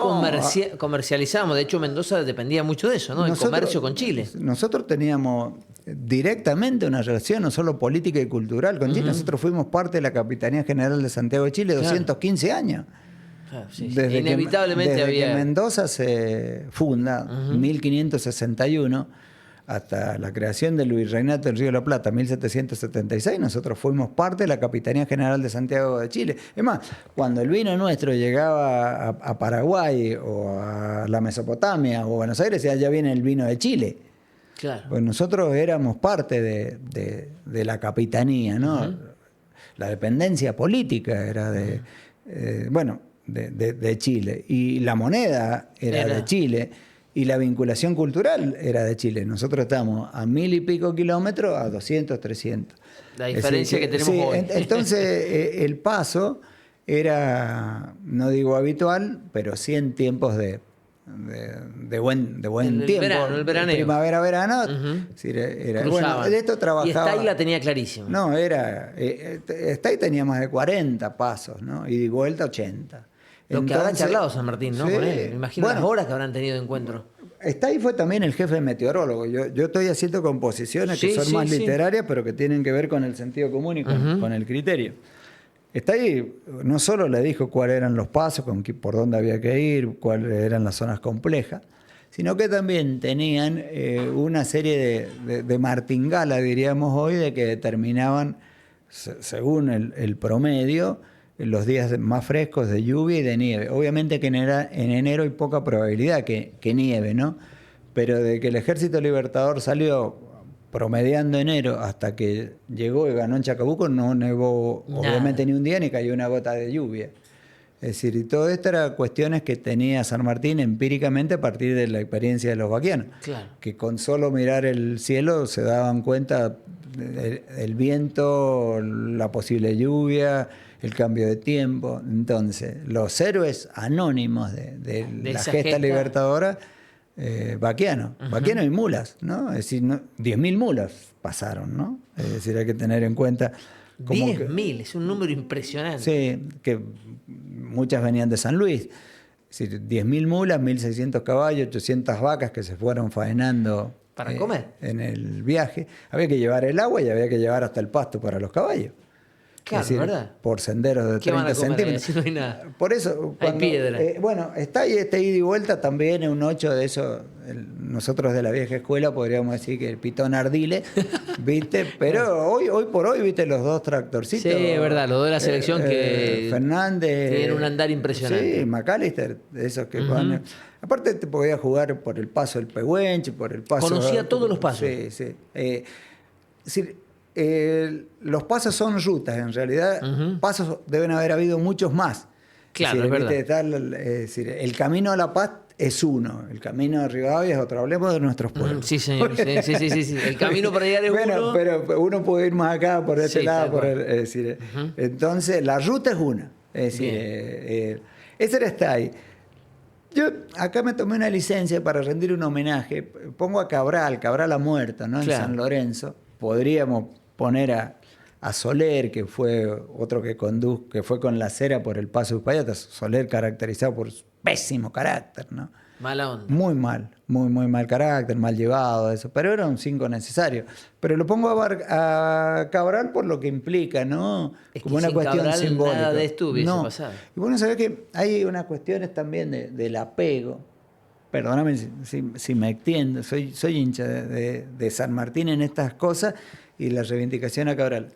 comercializamos, de hecho Mendoza dependía mucho de eso, ¿no? El comercio con Chile. Nosotros teníamos directamente una relación no solo política y cultural con Chile. Nosotros fuimos parte de la Capitanía General de Santiago de Chile 215 años. Claro, sí. Inevitablemente desde había. Que Mendoza se funda, 1561, hasta la creación del Virreinato del Río de la Plata, 1776, nosotros fuimos parte de la Capitanía General de Santiago de Chile. Es más, cuando el vino nuestro llegaba a Paraguay o a la Mesopotamia o a Buenos Aires, ya viene el vino de Chile. Claro. Pues nosotros éramos parte de la capitanía, ¿no? La dependencia política era de Chile. Y la moneda era de Chile. Y la vinculación cultural era de Chile. Nosotros estamos a 1000 y pico kilómetros, a 200, 300. La diferencia que tenemos sí, hoy. Entonces, el paso era, no digo habitual, pero sí en tiempos de buen El tiempo. verano, el veraneo. Primavera, verano. Ujú. Sí, bueno, Cruzaban. de esto trabajaba. Y Stay la tenía clarísimo. No, Stay tenía más de 40 pasos, ¿no? Y de vuelta 80. Lo que habrá charlado San Martín, ¿no? Sí, Con él. Me imagino las horas que habrán tenido de encuentro. Stay fue también el jefe meteorólogo. Yo estoy haciendo composiciones que son más literarias, pero que tienen que ver con el sentido común y con el criterio. Stay no solo le dijo cuáles eran los pasos, por dónde había que ir, cuáles eran las zonas complejas, sino que también tenían una serie de martingala, diríamos hoy, de que determinaban, según el promedio, los días más frescos de lluvia y de nieve. Obviamente que en enero hay poca probabilidad que nieve, ¿no? Pero de que el Ejército Libertador salió promediando enero hasta que llegó y ganó en Chacabuco, no nevó obviamente ni un día ni cayó una gota de lluvia. Es decir, y todo esto eran cuestiones que tenía San Martín empíricamente a partir de la experiencia de los vaquianos. Claro. Que con solo mirar el cielo se daban cuenta del viento, la posible lluvia, el cambio de tiempo. Entonces, los héroes anónimos de la gesta libertadora, vaquianos, vaquianos y mulas, ¿no? Es decir, 10.000 mulas pasaron, ¿no? Es decir, hay que tener en cuenta... 10.000, es un número impresionante. Sí, que muchas venían de San Luis. Es decir, 10.000 mulas, 1.600 caballos, 800 vacas que se fueron faenando para comer en el viaje. Había que llevar el agua y había que llevar hasta el pasto para los caballos. Claro, es decir, ¿verdad? Por senderos de 30 centímetros. Si no hay nada. Por eso, hay piedra. Bueno, está ahí ida y vuelta también, un 8 de eso. Nosotros de la vieja escuela podríamos decir que el pitón ardile, ¿viste? Pero hoy por hoy, ¿viste? Los dos tractorcitos. Sí, es verdad, los dos de la selección que Fernández. tienen un andar impresionante. Sí, McAllister, de esos que van. Aparte, te podías jugar por el paso del Pehuenche, por el paso. Conocía todos los pasos. Sí, sí. Es decir, los pasos son rutas, en realidad. Pasos deben haber habido muchos más. Claro, es decir, verdad. Es decir, el camino a La Paz es uno, el camino de Rivadavia es otro. Hablemos de nuestros pueblos. Sí, señor. Sí. El camino para llegar es uno. Pero uno puede ir más acá, por este lado. Es decir, entonces, la ruta es una. Es decir, ese era Stay. Yo acá me tomé una licencia para rendir un homenaje. Pongo a Cabral ha muerto, ¿no? En San Lorenzo. Podríamos poner a Soler, que fue otro que fue con la cera por el paso de Uspallata. Soler caracterizado por su pésimo carácter, ¿no? Mala onda. Muy mal carácter, mal llevado, eso. Pero era un 5 necesario. Pero lo pongo a Cabral por lo que implica, ¿no? Es como que una cuestión Cabral simbólica. Nada de esto hubiese pasado. Y bueno, sabés que hay unas cuestiones también del apego. Perdóname si me extiendo. Soy hincha de San Martín en estas cosas y la reivindicación a Cabral.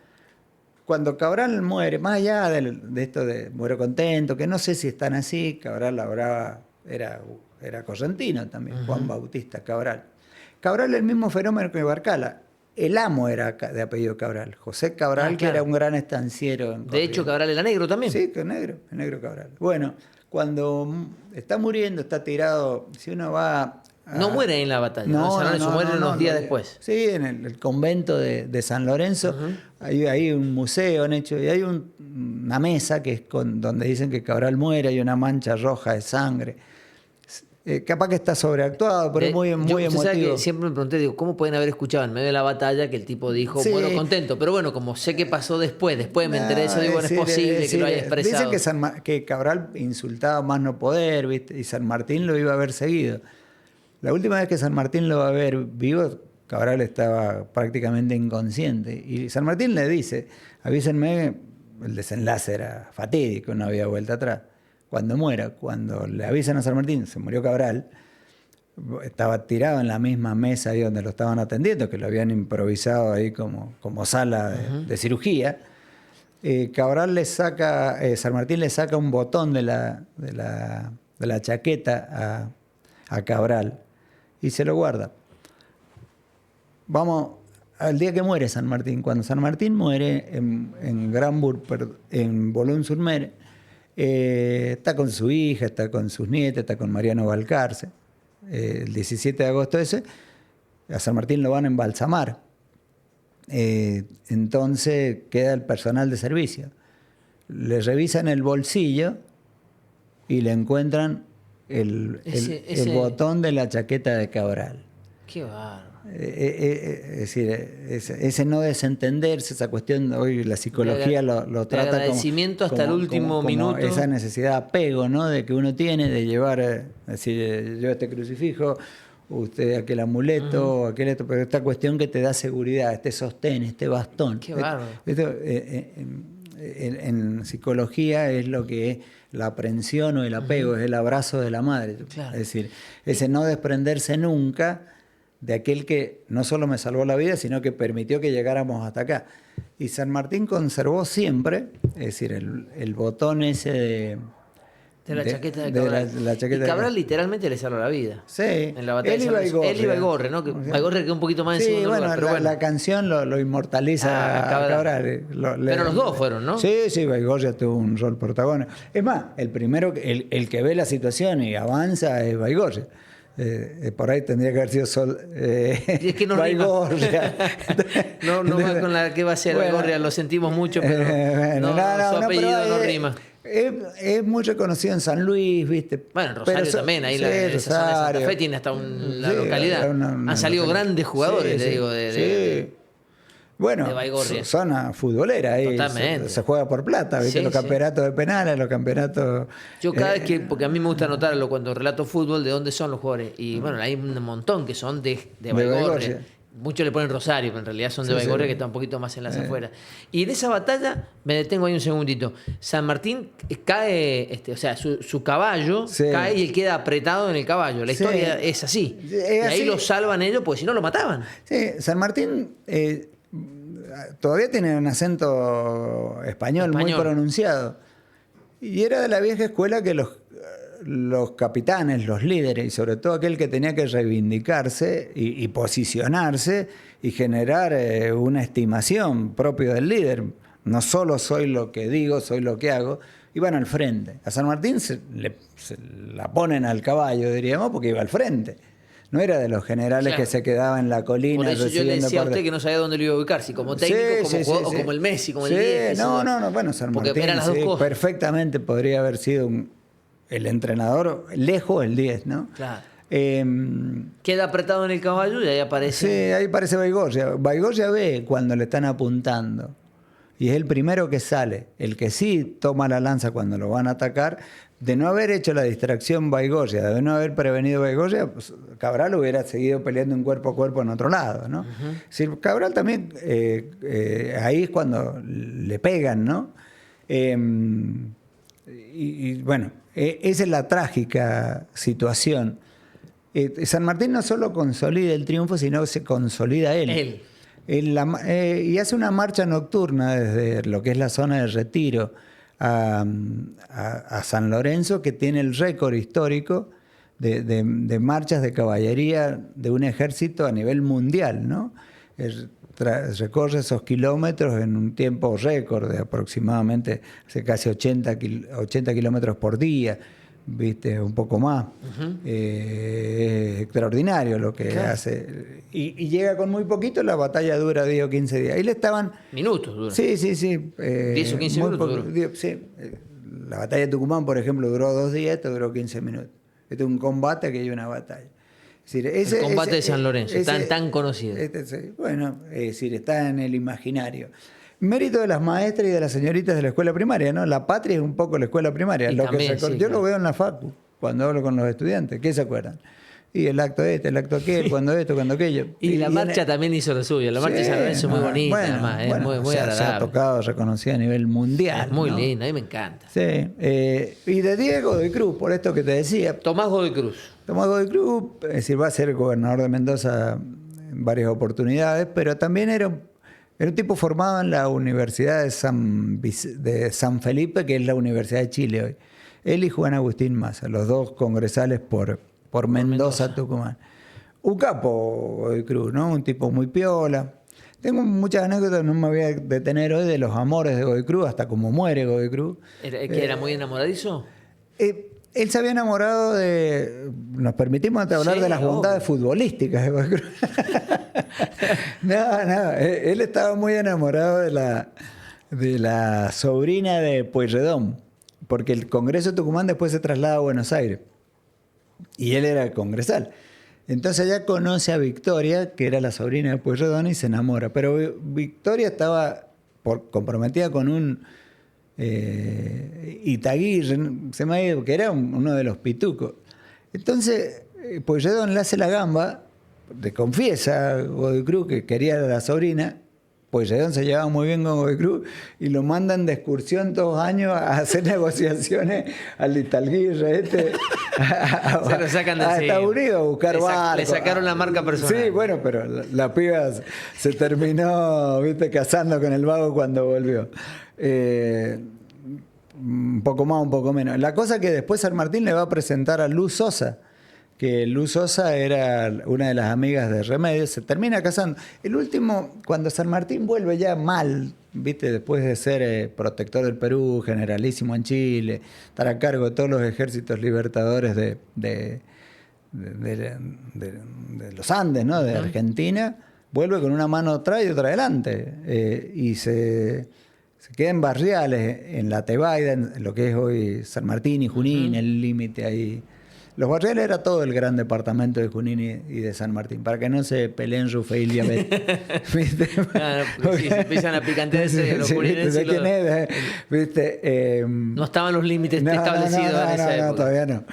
Cuando Cabral muere, más allá de esto de muero contento, que no sé si están así, Cabral era correntino también, Juan Bautista Cabral. Cabral el mismo fenómeno que Barcala. El amo era de apellido Cabral, José Cabral, que era un gran estanciero. De hecho, Cabral era negro también. Sí, que es negro Cabral. Bueno, cuando está muriendo, está tirado, si uno va... No muere en la batalla, no, muere unos días después. Sí, en el convento de San Lorenzo hay un museo han hecho y hay una mesa que es donde dicen que Cabral muere, hay una mancha roja de sangre. Capaz que está sobreactuado, pero es muy emotivo. Que siempre me pregunté, digo, ¿cómo pueden haber escuchado en medio de la batalla que el tipo dijo, bueno, contento? Pero bueno, como sé que pasó después me enteré de eso, digo, bueno, es posible que lo haya expresado. Dicen que Cabral insultaba más no poder, ¿viste? Y San Martín lo iba a haber seguido. La última vez que San Martín lo va a ver vivo, Cabral estaba prácticamente inconsciente. Y San Martín le dice, avísenme, el desenlace era fatídico, no había vuelta atrás. Cuando le avisan a San Martín, se murió Cabral, estaba tirado en la misma mesa ahí donde lo estaban atendiendo, que lo habían improvisado ahí como sala de cirugía. San Martín le saca un botón de la chaqueta a Cabral y se lo guarda. Vamos al día que muere San Martín. Cuando San Martín muere en Boulogne-sur-Mer, está con su hija, está con sus nietas, está con Mariano Balcarce. el 17 de agosto ese, a San Martín lo van a embalsamar. Entonces queda el personal de servicio. Le revisan el bolsillo y le encuentran el botón de la chaqueta de Cabral. Qué bárbaro. Es decir, ese no desentenderse, esa cuestión, hoy la psicología lo trata como agradecimiento hasta el último minuto. Esa necesidad de apego, ¿no? De que uno tiene de llevar, decir, yo este crucifijo, usted aquel amuleto, aquel esto, pero esta cuestión que te da seguridad, este sostén, este bastón. Qué bárbaro. Esto, en psicología es lo que es la aprensión o el apego, es el abrazo de la madre. Claro. Es decir, ese no desprenderse nunca de aquel que no solo me salvó la vida, sino que permitió que llegáramos hasta acá. Y San Martín conservó siempre, es decir, el botón ese de la chaqueta de Cabral. La chaqueta y Cabral literalmente le salvó la vida. Sí. En la batalla él y Baigorria. Él y Baigorria, ¿no? Que Baigorria quedó un poquito más en sí, segundo lugar. Pero la canción lo inmortaliza a Cabral. Pero los dos fueron, ¿no? Sí, Baigorria tuvo un rol protagónico. Es más, el primero, el que ve la situación y avanza es Baigorria. Por ahí tendría que haber sido y es que no Baigorria. no va con la que va a ser Baigorria, lo sentimos mucho, pero su apellido no rima. Es muy reconocido en San Luis, ¿viste? Bueno, en Rosario también, ahí esa zona de Santa Fe tiene hasta la localidad. Han salido grandes jugadores, te digo, bueno, de Baigorria. Zona futbolera ahí. Totalmente. Se juega por plata, ¿viste? Los campeonatos de penales, los campeonatos. Yo cada vez que, porque a mí me gusta anotarlo cuando relato fútbol, de dónde son los jugadores. Y bueno, hay un montón que son de Baigorria. Muchos le ponen Rosario, pero en realidad son de Baigorria, que está un poquito más en las afueras. Y en esa batalla, me detengo ahí un segundito. San Martín cae, o sea, su caballo cae y él queda apretado en el caballo. La historia es así. Y ahí lo salvan ellos, porque si no lo mataban. Sí, San Martín todavía tiene un acento español muy pronunciado. Y era de la vieja escuela que los capitanes, los líderes, y sobre todo aquel que tenía que reivindicarse y posicionarse y generar una estimación propio del líder. No solo soy lo que digo, soy lo que hago. Iban al frente. A San Martín se la ponen al caballo, diríamos, porque iba al frente. No era de los generales que se quedaba en la colina. Por eso yo le decía a usted que no sabía dónde lo iba a ubicar, si como técnico, como jugador, o como el Messi, como el 10. No, bueno, San Martín eran las dos cosas. Perfectamente podría haber sido el entrenador lejos el 10, ¿no? Claro. Queda apretado en el caballo y ahí aparece. Sí, ahí aparece Baigorria. Baigorria ve cuando le están apuntando. Y es el primero que sale. El que sí toma la lanza cuando lo van a atacar. De no haber hecho la distracción Baigorria, de no haber prevenido Baigorria, pues Cabral hubiera seguido peleando en cuerpo a cuerpo en otro lado, ¿no? Si Cabral también, ahí es cuando le pegan, ¿no? Y bueno, esa es la trágica situación. San Martín no solo consolida el triunfo, sino que se consolida él. Y hace una marcha nocturna desde lo que es la zona de retiro a San Lorenzo, que tiene el récord histórico de marchas de caballería de un ejército a nivel mundial, ¿no? Recorre esos kilómetros en un tiempo récord de aproximadamente casi 80 kilómetros por día, ¿viste? Un poco más. Es extraordinario lo que hace. Y llega con muy poquito, la batalla dura 10 o 15 días. Ahí le estaban... Minutos dura. Sí. 10 o 15 minutos dura. Sí. La batalla de Tucumán, por ejemplo, duró 2 días, esto duró 15 minutos. Este es un combate que hay una batalla. Es decir, el combate de San Lorenzo, tan conocido. Bueno, es decir, está en el imaginario. Mérito de las maestras y de las señoritas de la escuela primaria, ¿no? La patria es un poco la escuela primaria. Yo lo veo en la facu, cuando hablo con los estudiantes. ¿Qué se acuerdan? Y el acto el acto aquel, cuando esto, cuando aquello. Y la marcha también hizo lo suyo. La marcha de San Lorenzo es muy bonita, además. Es muy agradable. Se ha tocado, reconocida a nivel mundial. Es muy linda, a mí me encanta. Sí. Y de Diego de Cruz, por esto que te decía. Tomás Godoy Cruz, es decir, va a ser gobernador de Mendoza en varias oportunidades, pero también era un tipo formado en la Universidad de San Felipe, que es la Universidad de Chile hoy. Él y Juan Agustín Massa, los dos congresales por Mendoza, Tucumán. Un capo, Godoy Cruz, ¿no? Un tipo muy piola. Tengo muchas anécdotas, no me voy a detener hoy, de los amores de Godoy Cruz, hasta cómo muere Godoy Cruz. ¿Que era muy enamoradizo? Él se había enamorado de... Nos permitimos hablar Sí, de las bondades obvio. futbolísticas de Godoy Cruz. No, él estaba muy enamorado de la sobrina de Pueyrredón, porque el Congreso de Tucumán después se traslada a Buenos Aires, y él era congresal. Entonces ella conoce a Victoria, que era la sobrina de Pueyrredón, y se enamora. Pero Victoria estaba comprometida con un Itaguirre, se me ha ido, que era uno de los pitucos. Entonces Pueyrredón le hace la gamba, le confiesa a Godoy Cruz que quería a la sobrina. Pueyrredón se llevaba muy bien con Godoy Cruz y lo mandan de excursión 2 años a hacer negociaciones al Itaguirre Se lo sacan de a encima. Estados Unidos a buscar Le barcos. sacaron la marca personal. Sí, bueno, pero la piba se terminó, viste, casando con el vago cuando volvió. Un poco más, un poco menos. La cosa que después San Martín le va a presentar a Luz Sosa, que Luz Sosa era una de las amigas de Remedios, se termina casando. El último, cuando San Martín vuelve ya mal, viste, después de ser protector del Perú, generalísimo en Chile, estar a cargo de todos los ejércitos libertadores de los Andes, ¿no? De Argentina, vuelve con una mano atrás y otra adelante. Y se queda en barriales, en la Tebaida, en lo que es hoy San Martín y Junín, el límite ahí. Los barriales era todo el gran departamento de Junín y de San Martín, para que no se peleen Rufail y Abet. ¿Viste? Claro, porque si se empiezan a picantearse los juninenses. ¿De quién es? ¿Viste? No estaban los límites establecidos en esa época. No, todavía no.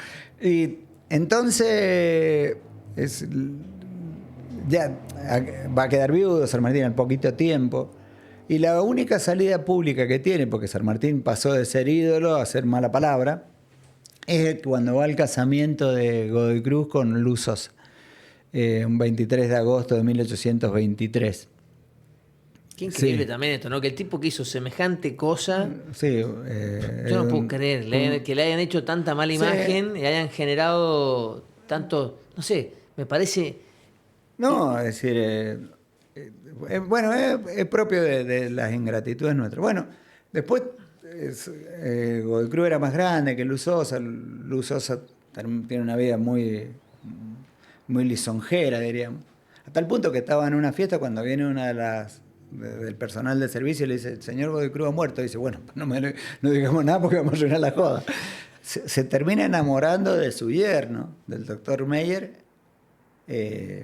Y entonces ya va a quedar viudo San Martín al poquito tiempo. Y la única salida pública que tiene, porque San Martín pasó de ser ídolo a ser mala palabra, es cuando va al casamiento de Godoy Cruz con Luz Sosa, un 23 de agosto de 1823. Qué increíble también esto, ¿no? Que el tipo que hizo semejante cosa, Sí, yo no puedo creer que le hayan hecho tanta mala imagen y hayan generado tanto, no sé, me parece... No, es decir, bueno, es propio de las ingratitudes nuestras. Bueno, después Godoy Cruz era más grande que Luz Sosa. Luz Sosa tiene una vida muy, muy lisonjera, diríamos. A tal punto que estaba en una fiesta cuando viene una de las del personal de servicio y le dice: el señor Godoy Cruz ha muerto. Y dice: bueno, no digamos nada porque vamos a arruinar la joda. Se termina enamorando de su yerno, del doctor Meyer.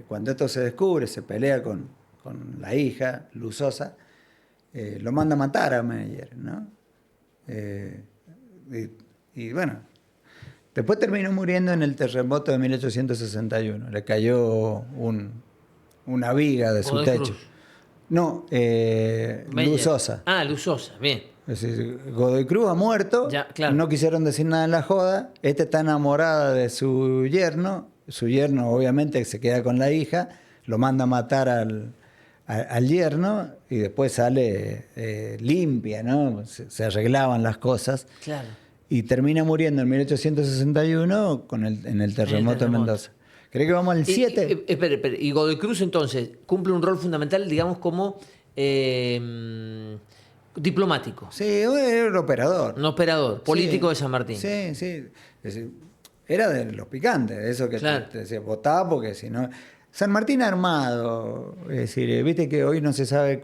Cuando esto se descubre, se pelea con la hija, Luz Sosa, lo manda a matar a Meyer, ¿no? Y bueno, después terminó muriendo en el terremoto de 1861. Le cayó una viga de su Godoy techo. Cruz. No, Meyer. Luz Sosa. Ah, Luz Sosa, bien. Es decir, Godoy Cruz ha muerto, Ya, claro. no quisieron decir nada en la joda, está enamorada de su yerno obviamente se queda con la hija, lo manda a matar al yerno y después sale limpia, ¿no? Se arreglaban las cosas. Claro. Y termina muriendo en 1861 en el terremoto de Mendoza. ¿Cree que vamos al 7? Espere. Y Godoy Cruz entonces cumple un rol fundamental, digamos, como diplomático, Sí, era un operador. un operador, político Sí, de San Martín. Sí. Es decir, era de los picantes, eso que Claro. te decía, votá porque si no... San Martín armado, es decir, viste que hoy no se sabe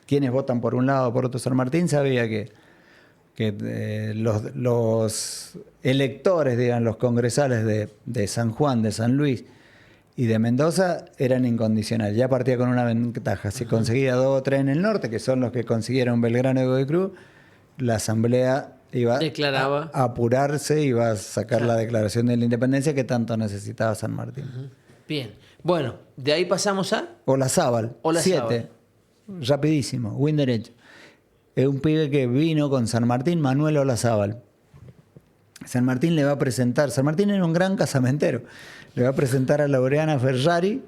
quiénes votan por un lado o por otro. San Martín sabía que los electores, digan, los congresales de San Juan, de San Luis y de Mendoza eran incondicionales. Ya partía con una ventaja. Si conseguía 2 o 3 en el norte, que son los que consiguieron Belgrano y Godoy Cruz, la asamblea iba Declaraba. a apurarse, iba a sacar la declaración de la independencia que tanto necesitaba San Martín. Bien. Bueno, de ahí pasamos a... Olazábal, Olazábal. 7. Rapidísimo, win derecho. Es un pibe que vino con San Martín, Manuel Olazábal. San Martín le va a presentar, San Martín era un gran casamentero, le va a presentar a Laureana Ferrari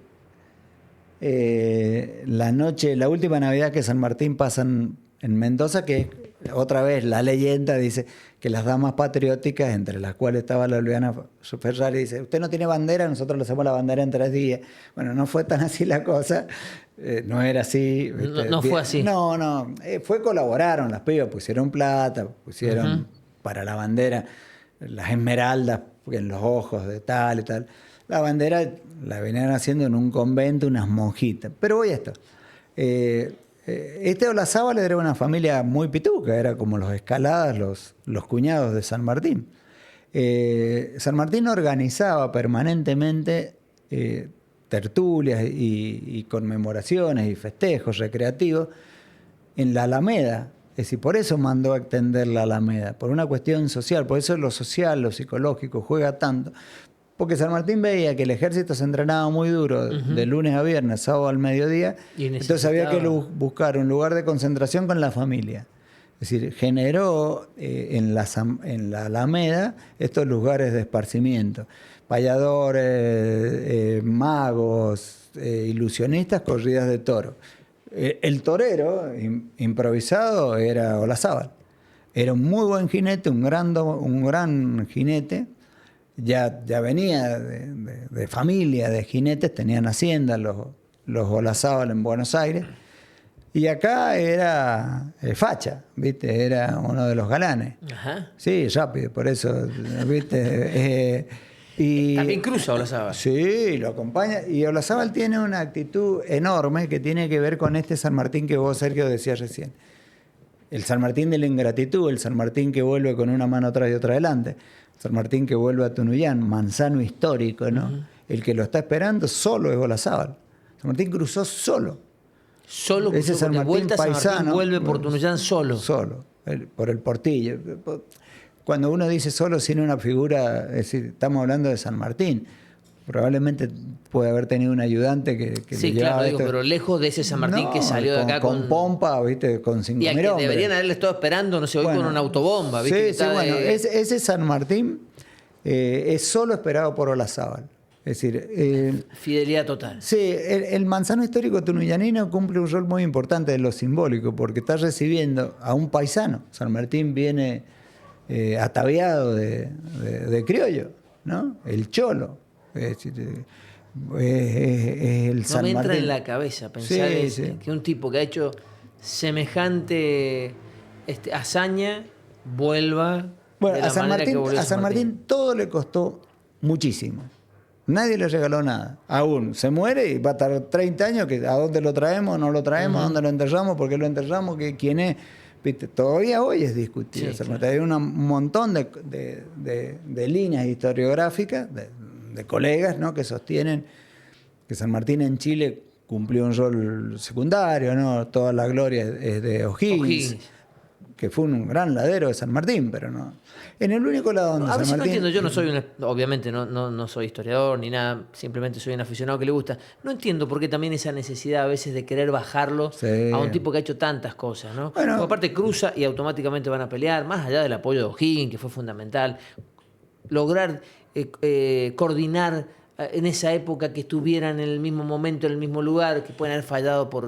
la última Navidad que San Martín pasa en Mendoza, que es, otra vez la leyenda dice que las damas patrióticas, entre las cuales estaba Laureana Ferrari, dice: usted no tiene bandera, nosotros le hacemos la bandera en 3 días. Bueno, no fue tan así la cosa, no era así. No fue así. Colaboraron las pibas, pusieron plata, pusieron para la bandera las esmeraldas en los ojos de tal y tal. La bandera la venían haciendo en un convento unas monjitas. Pero voy a esto. Este Olazábal era una familia muy pituca, era como los Escaladas, los cuñados de San Martín. San Martín organizaba permanentemente tertulias y conmemoraciones y festejos recreativos en la Alameda. Es decir, por eso mandó a extender la Alameda, por una cuestión social, por eso lo social, lo psicológico juega tanto. Porque San Martín veía que el ejército se entrenaba muy duro de lunes a viernes, sábado al mediodía, entonces había que buscar un lugar de concentración con la familia. Es decir, generó en la Alameda estos lugares de esparcimiento. Payadores, magos, ilusionistas, corridas de toro. El torero improvisado era Olazábal. Era un muy buen jinete, un gran jinete. Ya venía de familia de jinetes, tenían hacienda los Olazábal en Buenos Aires. Y acá era facha, ¿viste? Era uno de los galanes. Ajá. Sí, rápido, por eso, ¿viste? Y también cruza Olazábal. Sí, lo acompaña. Y Olazábal tiene una actitud enorme que tiene que ver con este San Martín que vos, Sergio, decías recién. El San Martín de la ingratitud, el San Martín que vuelve con una mano atrás y otra adelante. San Martín que vuelve a Tunuyán, manzano histórico, ¿no? El que lo está esperando solo es Olazábal. San Martín cruzó solo. Solo ese San Martín vuelta, paisano. San Martín vuelve por Tunuyán solo. Solo, por el Portillo. Cuando uno dice solo sin una figura, es decir, estamos hablando de San Martín. Probablemente puede haber tenido un ayudante que sí, le claro, esto. Pero lejos de ese San Martín que salió de acá con pompa, ¿viste? Con 5.000 hombres. Y deberían haberle estado esperando, no sé, hoy con una autobomba, ¿viste? Sí, bueno, ese San Martín es solo esperado por Olazábal. Es decir, fidelidad total. Sí, el manzano histórico tunuyánino cumple un rol muy importante de lo simbólico, porque está recibiendo a un paisano. San Martín viene ataviado de criollo, ¿no? El cholo. Es decir, el San no me entra Martín. En la cabeza pensar que un tipo que ha hecho semejante hazaña vuelva. Bueno, de la a San Martín, Martín todo le costó muchísimo. Nadie le regaló nada. Aún se muere y va a estar 30 años. ¿A dónde lo traemos? ¿No lo traemos? ¿A dónde lo enterramos? ¿Por qué lo enterramos? ¿Quién es? ¿Viste? Todavía hoy es discutido. Sí, claro. Hay un montón de líneas historiográficas, de colegas, ¿no? Que sostienen que San Martín en Chile cumplió un rol secundario, ¿no? Toda la gloria es de O'Higgins, que fue un gran ladero de San Martín, pero no. En el único lado donde a San Martín... Martín... No entiendo, yo no soy obviamente no soy historiador ni nada, simplemente soy un aficionado que le gusta. No entiendo por qué también esa necesidad a veces de querer bajarlo a un tipo que ha hecho tantas cosas, ¿no? Bueno, porque aparte cruza y automáticamente van a pelear, más allá del apoyo de O'Higgins, que fue fundamental. Lograr coordinar en esa época que estuvieran en el mismo momento, en el mismo lugar, que pueden haber fallado por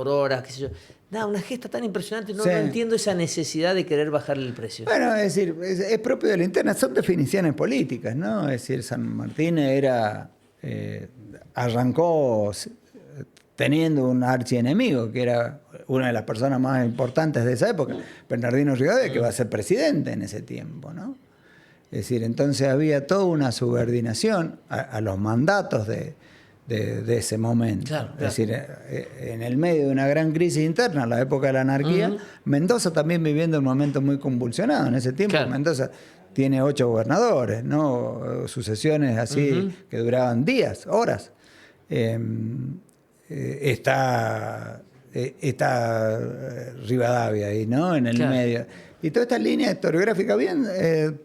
horas, qué sé yo. Nada, una gesta tan impresionante, no entiendo esa necesidad de querer bajarle el precio. Bueno, es decir, es propio de la interna, son definiciones políticas, ¿no? Es decir, San Martín arrancó teniendo un archienemigo, que era una de las personas más importantes de esa época, Bernardino Rivadavia, que va a ser presidente en ese tiempo, ¿no? Es decir, entonces había toda una subordinación a los mandatos de ese momento. Claro. Es decir, en el medio de una gran crisis interna, la época de la anarquía, Mendoza también viviendo un momento muy convulsionado. En ese tiempo, Mendoza tiene 8 gobernadores, ¿no? Sucesiones así que duraban días, horas. Está Rivadavia ahí, ¿no? En el medio. Y toda esta línea historiográfica bien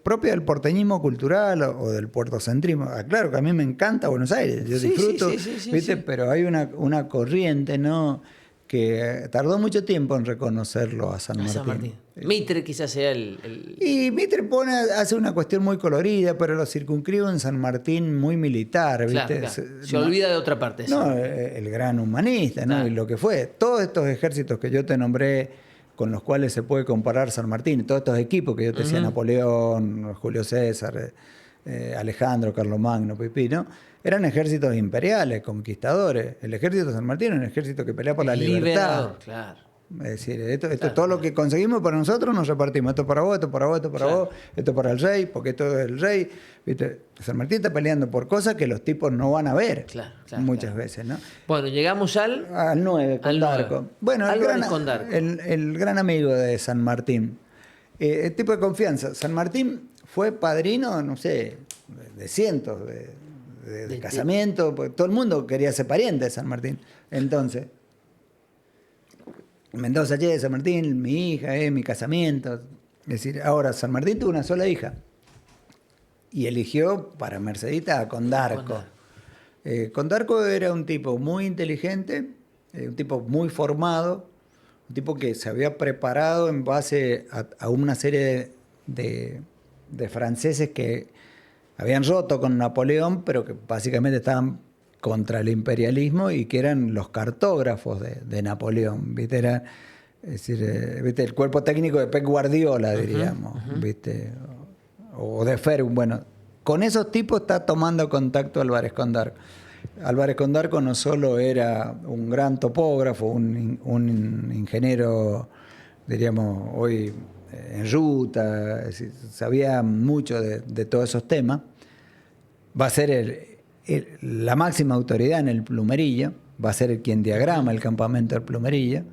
propia del porteñismo cultural o del puertocentrismo. Claro que a mí me encanta Buenos Aires, yo disfruto, ¿viste? Pero hay una corriente, ¿no? Que tardó mucho tiempo en reconocerlo a San Martín. Mitre quizás sea Y Mitre hace una cuestión muy colorida, pero lo circunscribe en San Martín muy militar, ¿viste? Claro. Se olvida de otra parte. No, el gran humanista, ¿no? Claro. Y lo que fue. Todos estos ejércitos que yo te nombré, con los cuales se puede comparar San Martín, todos estos equipos que yo te decía, Napoleón, Julio César, Alejandro, Carlomagno, Pipino, eran ejércitos imperiales, conquistadores. El ejército de San Martín era un ejército que pelea por la libertad. Claro. Es decir, esto todo lo que conseguimos para nosotros nos repartimos. Esto para vos, esto para vos, esto para vos, esto para el rey, porque esto es el rey. ¿Viste? San Martín está peleando por cosas que los tipos no van a ver muchas veces, ¿no? Bueno, llegamos al 9, Condarco. Bueno, el gran amigo de San Martín. El tipo de confianza. San Martín fue padrino, no sé, de cientos de casamientos. Todo el mundo quería ser pariente de San Martín. Entonces, Mendoza, che, San Martín, mi hija, mi casamiento. Es decir, ahora San Martín tuvo una sola hija y eligió para Mercedita a Condarco. Condarco era un tipo muy inteligente, un tipo muy formado, un tipo que se había preparado en base a una serie de franceses que habían roto con Napoleón, pero que básicamente estaban contra el imperialismo y que eran los cartógrafos de Napoleón, ¿viste? Era, es decir, ¿viste? El cuerpo técnico de Pep Guardiola, diríamos, ¿viste? O de Ferguson. Bueno, con esos tipos está tomando contacto Álvarez Condarco. Álvarez Condarco no solo era un gran topógrafo, un ingeniero, diríamos, hoy en ruta, es decir, sabía mucho de todos esos temas. Va a ser la máxima autoridad en el plumerillo, va a ser quien diagrama el campamento del plumerillo,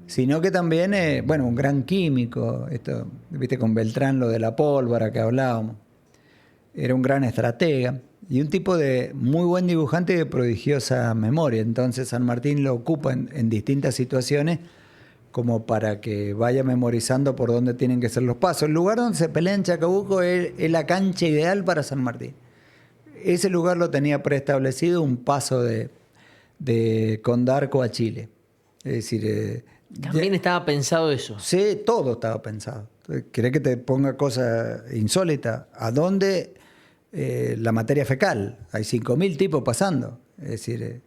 sino que también, bueno, un gran químico, esto, viste, con Beltrán lo de la pólvora que hablábamos, era un gran estratega y un tipo de muy buen dibujante y de prodigiosa memoria. Entonces San Martín lo ocupa en distintas situaciones como para que vaya memorizando por dónde tienen que ser los pasos. El lugar donde se pelea en Chacabuco es la cancha ideal para San Martín. Ese lugar lo tenía preestablecido, un paso de Condarco a Chile. Es decir... También estaba pensado eso. Sí, todo estaba pensado. ¿Querés que te ponga cosas insólitas? ¿A dónde la materia fecal? Hay 5.000 tipos pasando. Es decir,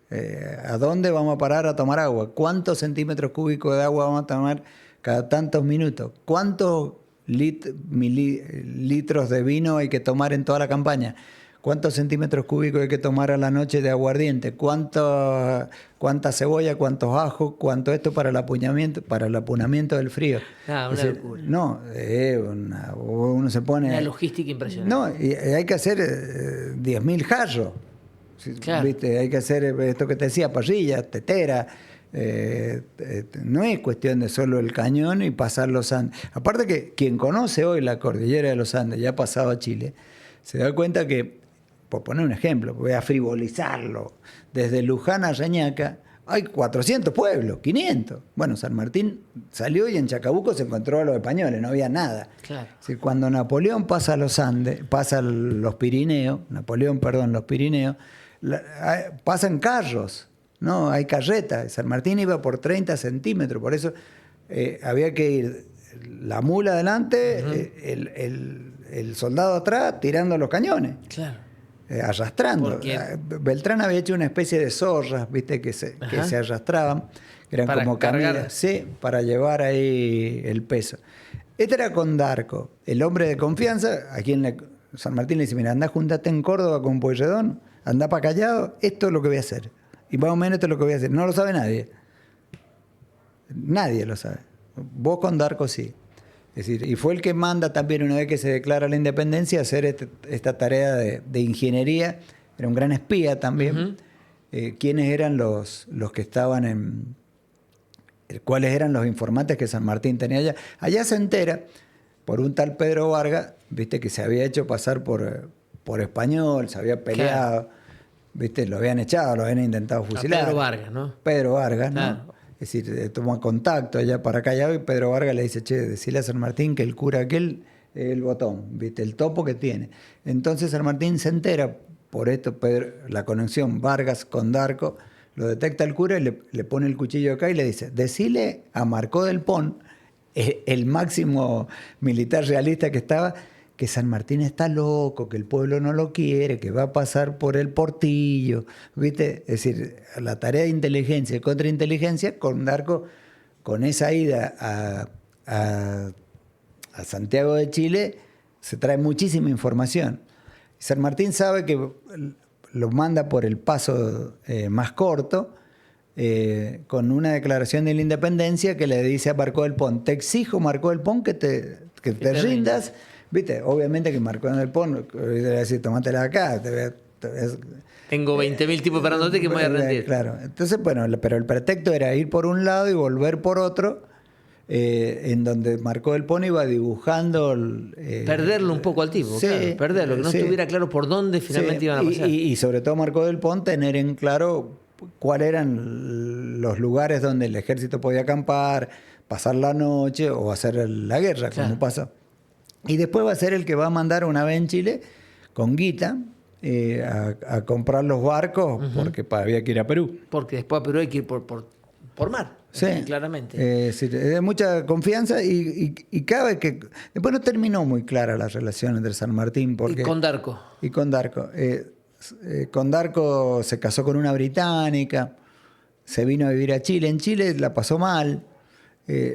¿a dónde vamos a parar a tomar agua? ¿Cuántos centímetros cúbicos de agua vamos a tomar cada tantos minutos? ¿Cuántos litros de vino hay que tomar en toda la campaña? ¿Cuántos centímetros cúbicos hay que tomar a la noche de aguardiente? ¿Cuánta cebolla? ¿Cuántos ajos? ¿Cuánto esto para el apunamiento del frío? Una locura. No, uno se pone... Una logística impresionante. No, y hay que hacer 10.000 jarros. Claro. ¿Viste? Hay que hacer esto que te decía, parrillas, tetera. No es cuestión de solo el cañón y pasar los Andes. Aparte que quien conoce hoy la cordillera de los Andes, ya ha pasado a Chile, se da cuenta que, por poner un ejemplo, voy a frivolizarlo, desde Luján a Reñaca hay 400 pueblos, 500. Bueno, San Martín salió y en Chacabuco se encontró a los españoles, no había nada. Claro. Es decir, cuando Napoleón pasa a los Andes, pasa los Pirineos, los Pirineos, pasa en carros, ¿no? Hay carretas. San Martín iba por 30 centímetros, por eso había que ir la mula adelante, el soldado atrás tirando los cañones. Claro. Arrastrando. Porque... Beltrán había hecho una especie de zorras, viste, que se arrastraban, que eran para como cargar. camillas, sí, para llevar ahí el peso. Este era Condarco, el hombre de confianza, a quien San Martín le dice, mira, anda, júntate en Córdoba con Pueyrredón, anda para Callao, esto es lo que voy a hacer. Y más o menos esto es lo que voy a hacer. No lo sabe nadie. Nadie lo sabe. Vos, Condarco, sí. Es decir, y fue el que manda también, una vez que se declara la independencia, hacer esta tarea de ingeniería. Era un gran espía también. ¿Quiénes eran los que estaban cuáles eran los informantes que San Martín tenía allá? Allá se entera por un tal Pedro Vargas, viste, que se había hecho pasar por español, se había peleado, claro. Viste, lo habían echado, lo habían intentado fusilar. Pedro Vargas, ¿no? Pedro Vargas, claro. ¿no? Es decir, toma contacto allá para Callao y Pedro Vargas le dice, che, decile a San Martín que el cura aquel es el botón, ¿viste? El topo que tiene. Entonces San Martín se entera, por esto la conexión Vargas-Condarco, lo detecta el cura y le pone el cuchillo acá y le dice, decile a Marcó del Pont, el máximo militar realista que estaba, que San Martín está loco, que el pueblo no lo quiere, que va a pasar por el Portillo, ¿viste? Es decir, la tarea de inteligencia y contrainteligencia, Condarco, con esa ida a Santiago de Chile, se trae muchísima información. San Martín sabe que lo manda por el paso más corto, con una declaración de la independencia que le dice a Marcó del Pont, te exijo, Marcó del Pont, que te rindas. ¿Viste? Obviamente que Marcó del Pont le va a decir, tomátela acá, tengo 20.000 tipos esperándote que me voy a rendir. Claro. Entonces, bueno, pero el pretexto era ir por un lado y volver por otro, en donde Marcó del Pont iba dibujando... perderlo un poco al tipo, sí, claro, perderlo, que no estuviera claro por dónde finalmente iban a pasar. Y sobre todo Marcó del Pont tener en claro cuáles eran los lugares donde el ejército podía acampar, pasar la noche o hacer la guerra, claro, como pasó. Y después va a ser el que va a mandar una vez en Chile con guita a comprar los barcos, porque había que ir a Perú. Porque después a Perú hay que ir por mar, sí, claramente. Sí, de mucha confianza y cabe que... Después no terminó muy clara la relación entre San Martín porque, y con Darco. Y con Darco. Con Darco se casó con una británica, se vino a vivir a Chile. En Chile la pasó mal.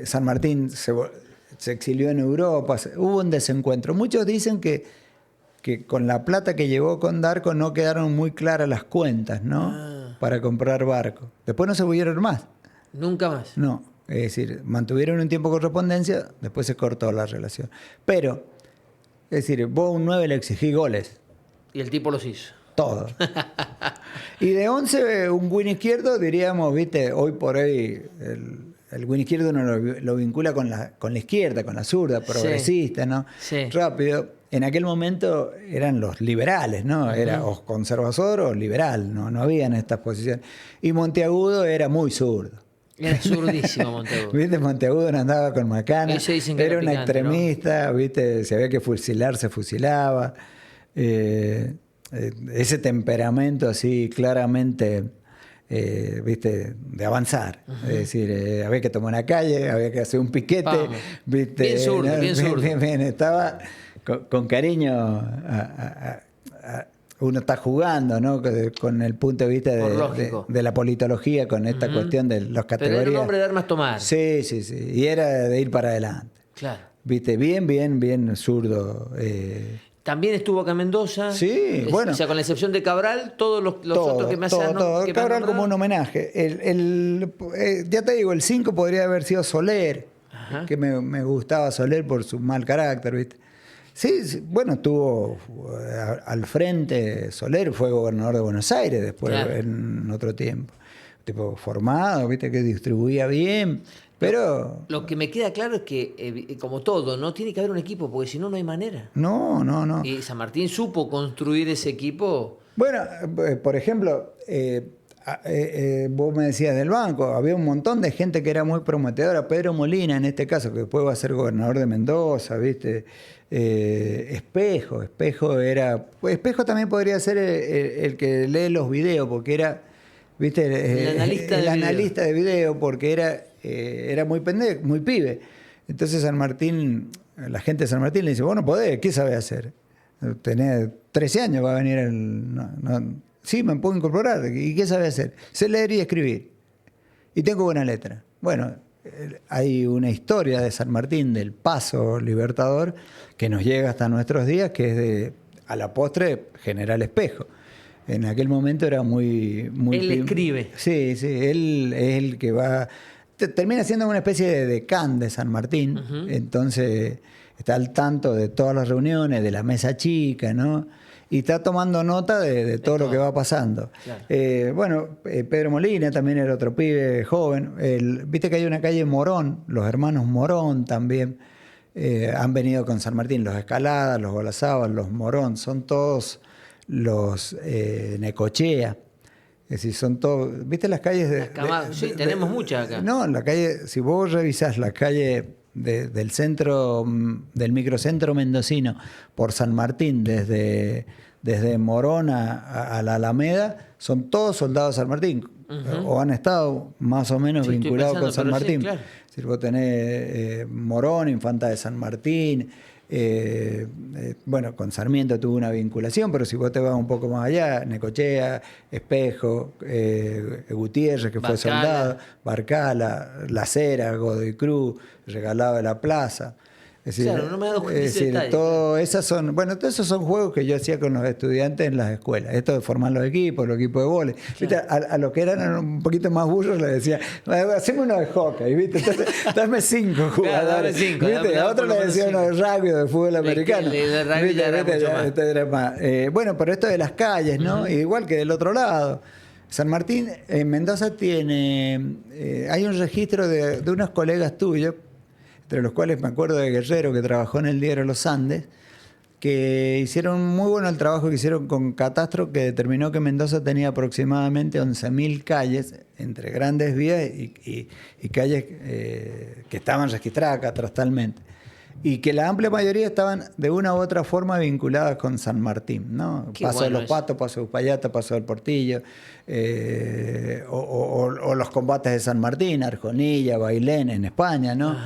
San Martín se exilió en Europa, hubo un desencuentro. Muchos dicen que con la plata que llevó con Darco no quedaron muy claras las cuentas, ¿no? Para comprar barcos. Después no se volvieron más. Nunca más. No, es decir, mantuvieron un tiempo correspondencia, después se cortó la relación. Pero, es decir, vos a un 9 le exigí goles. Y el tipo los hizo. Todo. Y de 11, un win izquierdo, diríamos, viste, hoy por hoy... El win izquierdo uno lo vincula con la izquierda, con la zurda, progresista, ¿no? Sí. Rápido. En aquel momento eran los liberales, ¿no? Era o conservador o liberal, no había en estas posiciones. Y Monteagudo era muy zurdo. Era zurdísimo Monteagudo. ¿Viste? Monteagudo no andaba con macana. Era un extremista, ¿no? ¿Viste? Si había que fusilar, se fusilaba. Ese temperamento así claramente... ¿viste? De avanzar. Es decir, había que tomar una calle, había que hacer un piquete. ¿Viste? Bien zurdo, ¿no? bien zurdo. Bien, estaba con cariño. Uno está jugando, ¿no? Con el punto de vista de la politología, con esta cuestión de las categorías. Pero era un hombre de armas tomar. Sí. Y era de ir para adelante. Claro. ¿Viste? Bien zurdo. También estuvo acá en Mendoza. Sí, bueno. O sea, con la excepción de Cabral, todos los otros que me hacen. Todo. Cabral como un homenaje. Ya te digo, el 5 podría haber sido Soler, que me gustaba Soler por su mal carácter, ¿viste? Sí, bueno, estuvo al frente Soler, fue gobernador de Buenos Aires después, claro, en otro tiempo. Tipo formado, ¿viste? Que distribuía bien. Pero lo que me queda claro es que, como todo, no tiene que haber un equipo, porque si no, no hay manera. No. Y San Martín supo construir ese equipo. Bueno, por ejemplo, vos me decías del banco, había un montón de gente que era muy prometedora. Pedro Molina, en este caso, que después va a ser gobernador de Mendoza, ¿viste? Espejo también podría ser el que lee los videos, porque era, ¿viste? El analista de video, porque era muy pendejo, muy pibe. Entonces San Martín, la gente de San Martín le dice, vos no podés, ¿qué sabés hacer? Tenés 13 años, va a venir sí, me puedo incorporar. ¿Y qué sabés hacer? Sé leer y escribir. Y tengo buena letra. Bueno, hay una historia de San Martín, del Paso Libertador, que nos llega hasta nuestros días, que es a la postre, General Espejo. En aquel momento era muy él escribe. Sí, él es el que va... Termina siendo una especie de decán de San Martín. Entonces está al tanto de todas las reuniones, de la mesa chica, ¿no? Y está tomando nota de todo lo que va pasando. Claro. Pedro Molina también era otro pibe joven. Viste que hay una calle Morón, los hermanos Morón también han venido con San Martín, los Escalada, los Olazábal, los Morón, son todos los Necochea. Es decir, son todos, ¿viste las calles sí, tenemos muchas acá. No, la calle, si vos revisás la calle del centro, del microcentro mendocino por San Martín, desde Morón a la Alameda, son todos soldados de San Martín, o han estado más o menos vinculados con San Martín. Sí, claro. Si vos tenés Morón, Infanta de San Martín, con Sarmiento tuvo una vinculación, pero si vos te vas un poco más allá, Necochea, Espejo, Gutiérrez, que fue soldado, Barcala, La Cera, Godoy Cruz, Regalado de la Plaza. Es decir, claro, no me he dado cuenta de ese detalle. todos esos son juegos que yo hacía con los estudiantes en las escuelas. Esto de formar los equipos de vóley. Claro. A los que eran un poquito más burros les decía, haceme uno de hockey, ¿viste? Entonces, dame 5 jugadores. Dame 5. ¿Viste? A otros les decía uno de rugby o de fútbol americano. El rugby ya era mucho más. Era más. Bueno, pero esto de las calles, ¿no? Igual que del otro lado. San Martín, en Mendoza hay un registro de unos colegas tuyos, entre los cuales me acuerdo de Guerrero, que trabajó en el diario Los Andes, que hicieron muy bueno el trabajo que hicieron con Catastro, que determinó que Mendoza tenía aproximadamente 11.000 calles, entre grandes vías y calles que estaban registradas catastralmente. Y que la amplia mayoría estaban de una u otra forma vinculadas con San Martín, ¿no? Paso de los Patos, Paso de Uspallata, Paso del Portillo, o los combates de San Martín, Arjonilla, Bailén en España, ¿no?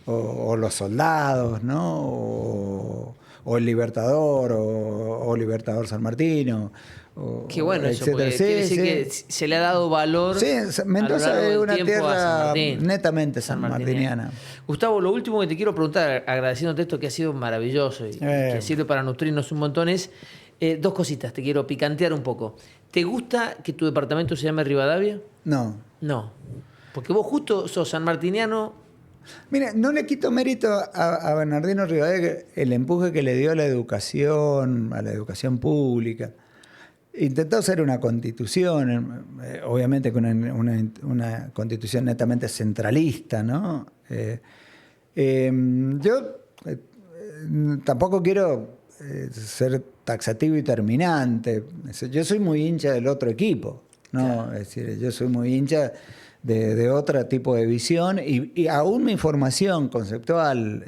O los soldados, ¿no? O el Libertador, o Libertador San Martín, Qué bueno eso, etcétera. porque quiere decir que se le ha dado valor. Sí, Mendoza es una tierra netamente sanmartiniana. Gustavo, lo último que te quiero preguntar, agradeciéndote esto que ha sido maravilloso y que sirve para nutrirnos un montón, es 2 cositas, te quiero picantear un poco. ¿Te gusta que tu departamento se llame Rivadavia? No. No, porque vos justo sos sanmartiniano. Mira, no le quito mérito a Bernardino Rivadavia el empuje que le dio a la educación pública. Intentó hacer una constitución, obviamente con una constitución netamente centralista, ¿no? Yo tampoco quiero ser taxativo y terminante. Yo soy muy hincha del otro equipo, ¿no? Claro. Es decir, yo soy muy hincha de otro tipo de visión y aún mi formación conceptual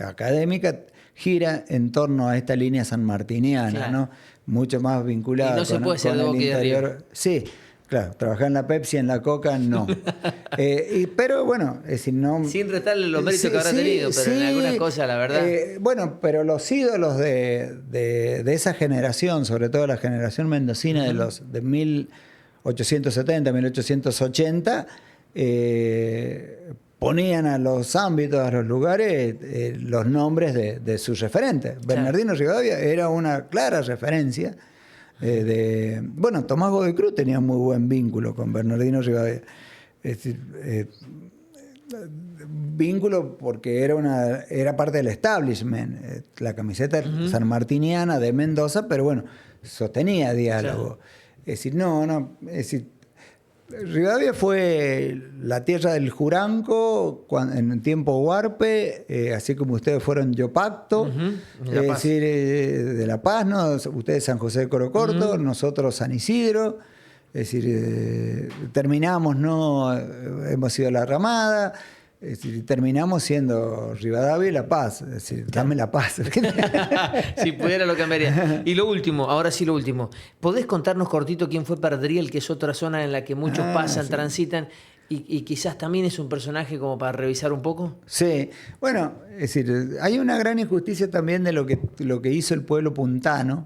académica gira en torno a esta línea sanmartiniana, claro, ¿no? Mucho más vinculada no se puede ser de Boca y de River. Sí, claro, trabajar en la Pepsi, en la Coca, no. Pero bueno, es decir, no... Sin restarle los méritos que habrá tenido, pero en algunas cosas, la verdad. Bueno, pero los ídolos de esa generación, sobre todo la generación mendocina de 1870, 1880, ponían a los ámbitos, a los lugares, los nombres de sus referentes. Claro. Bernardino Rivadavia era una clara referencia. Bueno, Tomás Godoy Cruz tenía muy buen vínculo con Bernardino Rivadavia. Es decir, vínculo porque era parte del establishment, la camiseta sanmartiniana de Mendoza, pero bueno, sostenía diálogo. Claro. Es decir, es decir, Rivadavia fue la tierra del Juranco en tiempo Huarpe, así como ustedes fueron Yopacto, es decir, de La Paz, ¿no? Ustedes San José de Corocorto, nosotros San Isidro, es decir, terminamos, ¿no? Hemos sido La Ramada. Es decir, terminamos siendo Rivadavia y La Paz. Es decir, dame La Paz. Si pudiera lo cambiaría. Y lo último, ahora sí lo último. ¿Podés contarnos cortito quién fue Perdriel, que es otra zona en la que muchos pasan, sí, transitan, y quizás también es un personaje como para revisar un poco? Sí, bueno, es decir, hay una gran injusticia también de lo que hizo el pueblo puntano.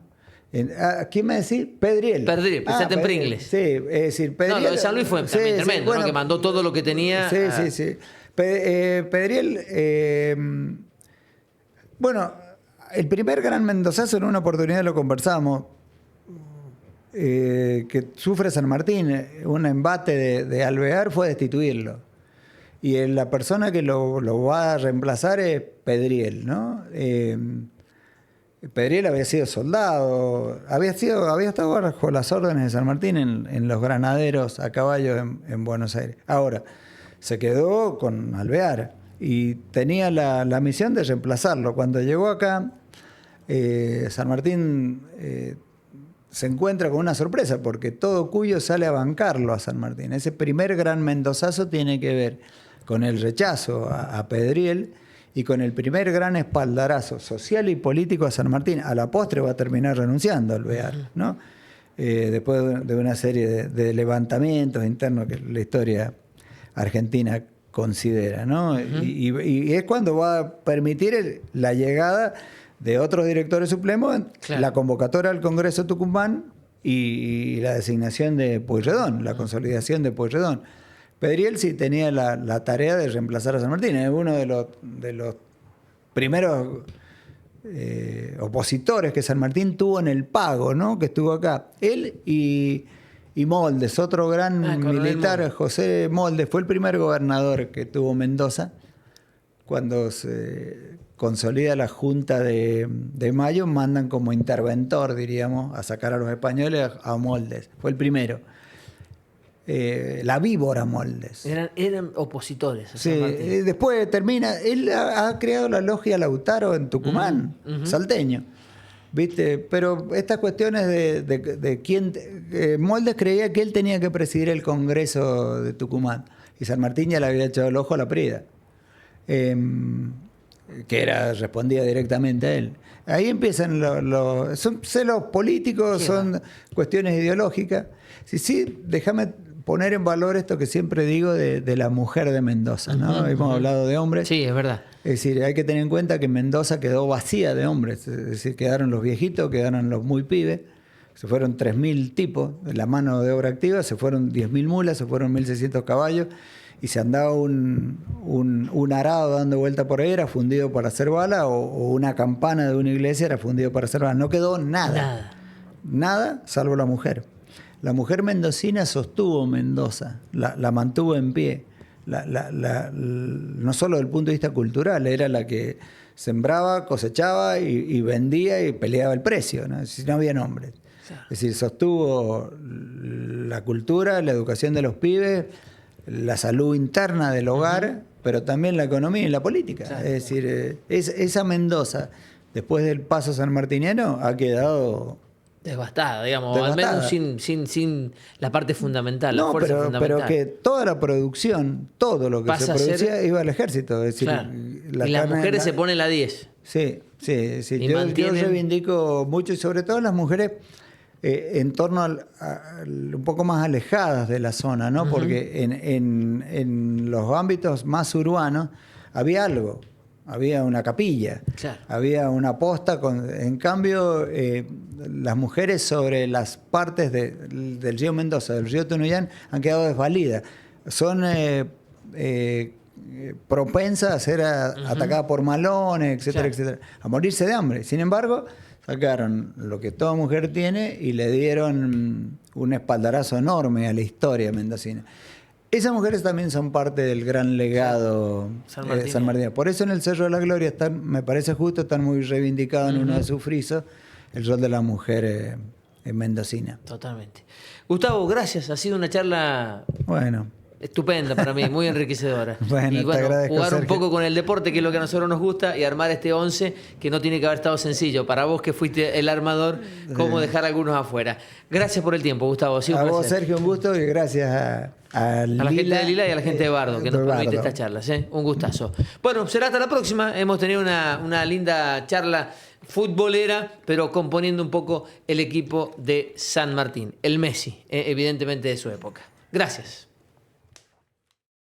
¿Quién me decís? Pedriel. Pensate en Pringles. Sí, es decir, Pedriel. No, lo de San Luis fue también tremendo, bueno, ¿no? Que mandó todo lo que tenía. Sí. Pedriel, bueno, el primer gran mendozazo, en una oportunidad lo conversamos, que sufre San Martín, un embate de Alvear, fue destituirlo. Y la persona que lo va a reemplazar es Pedriel, ¿no? Pedriel había sido soldado, había estado bajo las órdenes de San Martín en los granaderos a caballo en Buenos Aires. Ahora, se quedó con Alvear y tenía la misión de reemplazarlo. Cuando llegó acá, San Martín se encuentra con una sorpresa, porque todo Cuyo sale a bancarlo a San Martín. Ese primer gran mendozazo tiene que ver con el rechazo a Pedriel y con el primer gran espaldarazo social y político a San Martín. A la postre va a terminar renunciando a Alvear, ¿no? Después de una serie de levantamientos internos que la historia argentina considera, ¿no? Y es cuando va a permitir la llegada de otros directores supremos, claro, la convocatoria al Congreso de Tucumán y la designación de Pueyrredón, la consolidación de Pueyrredón. Pedriel sí tenía la tarea de reemplazar a San Martín. Es uno de los primeros opositores que San Martín tuvo en el Pago, ¿no? Que estuvo acá. Él y Moldes, otro gran militar, Moldes. José Moldes, fue el primer gobernador que tuvo Mendoza. Cuando se consolida la Junta de Mayo, mandan como interventor, diríamos, a sacar a los españoles a Moldes. Fue el primero. La víbora Moldes. Eran opositores. A Sí, San Martín. después termina. Él ha creado la logia Lautaro en Tucumán, salteño. ¿Viste? Pero estas cuestiones de quién. Moldes creía que él tenía que presidir el Congreso de Tucumán. Y San Martín ya le había echado el ojo a la Prida. Que respondía directamente a él. Ahí empiezan son celos políticos, son cuestiones ideológicas. Sí, déjame poner en valor esto que siempre digo de la mujer de Mendoza, ¿no? Hemos hablado de hombres. Sí, es verdad. Es decir, hay que tener en cuenta que Mendoza quedó vacía de hombres. Es decir, quedaron los viejitos, quedaron los muy pibes. Se fueron 3.000 tipos de la mano de obra activa, se fueron 10.000 mulas, se fueron 1.600 caballos. Y se andaba un arado dando vuelta por ahí, era fundido para hacer bala, o una campana de una iglesia era fundido para hacer bala. No quedó nada. Nada, salvo la mujer. La mujer mendocina sostuvo Mendoza, la mantuvo en pie. No solo desde el punto de vista cultural, era la que sembraba, cosechaba y vendía y peleaba el precio, ¿no? Si no había hombres. Es decir, sostuvo la cultura, la educación de los pibes, la salud interna del hogar, pero también la economía y la política. Exacto. Es decir, esa Mendoza, después del paso sanmartiniano, ha quedado devastada, digamos, devastada. Al menos sin la parte fundamental, no, la fuerza fundamental. Pero que toda la producción, todo lo que se producía iba al ejército. Es decir, claro. Y las mujeres se ponen la 10. Sí. Yo reivindico mucho, y sobre todo las mujeres en torno un poco más alejadas de la zona, ¿no? Porque en los ámbitos más urbanos había algo. Había una capilla, claro. Había una posta. En cambio, las mujeres sobre las partes del río Mendoza, del río Tunuyán, han quedado desvalidas. Son propensas a ser atacadas por malones, etcétera, claro. etcétera, a morirse de hambre. Sin embargo, sacaron lo que toda mujer tiene y le dieron un espaldarazo enorme a la historia mendocina. Esas mujeres también son parte del gran legado San Martín. Por eso en el Cerro de la Gloria me parece justo, están muy reivindicados en uno de sus frisos el rol de la mujer mendocina. Totalmente. Gustavo, gracias. Ha sido una charla estupenda para mí, muy enriquecedora. Bueno, y bueno, jugar Sergio. Un poco con el deporte, que es lo que a nosotros nos gusta, y armar este 11 que no tiene que haber estado sencillo. Para vos que fuiste el armador, cómo dejar a algunos afuera. Gracias por el tiempo, Gustavo. A vos, Sergio, un gusto, y gracias a la gente de Lila y a la gente de Bardo, que nos permite estas charlas. Un gustazo. Bueno, será hasta la próxima. Hemos tenido una linda charla futbolera, pero componiendo un poco el equipo de San Martín. El Messi, evidentemente de su época. Gracias.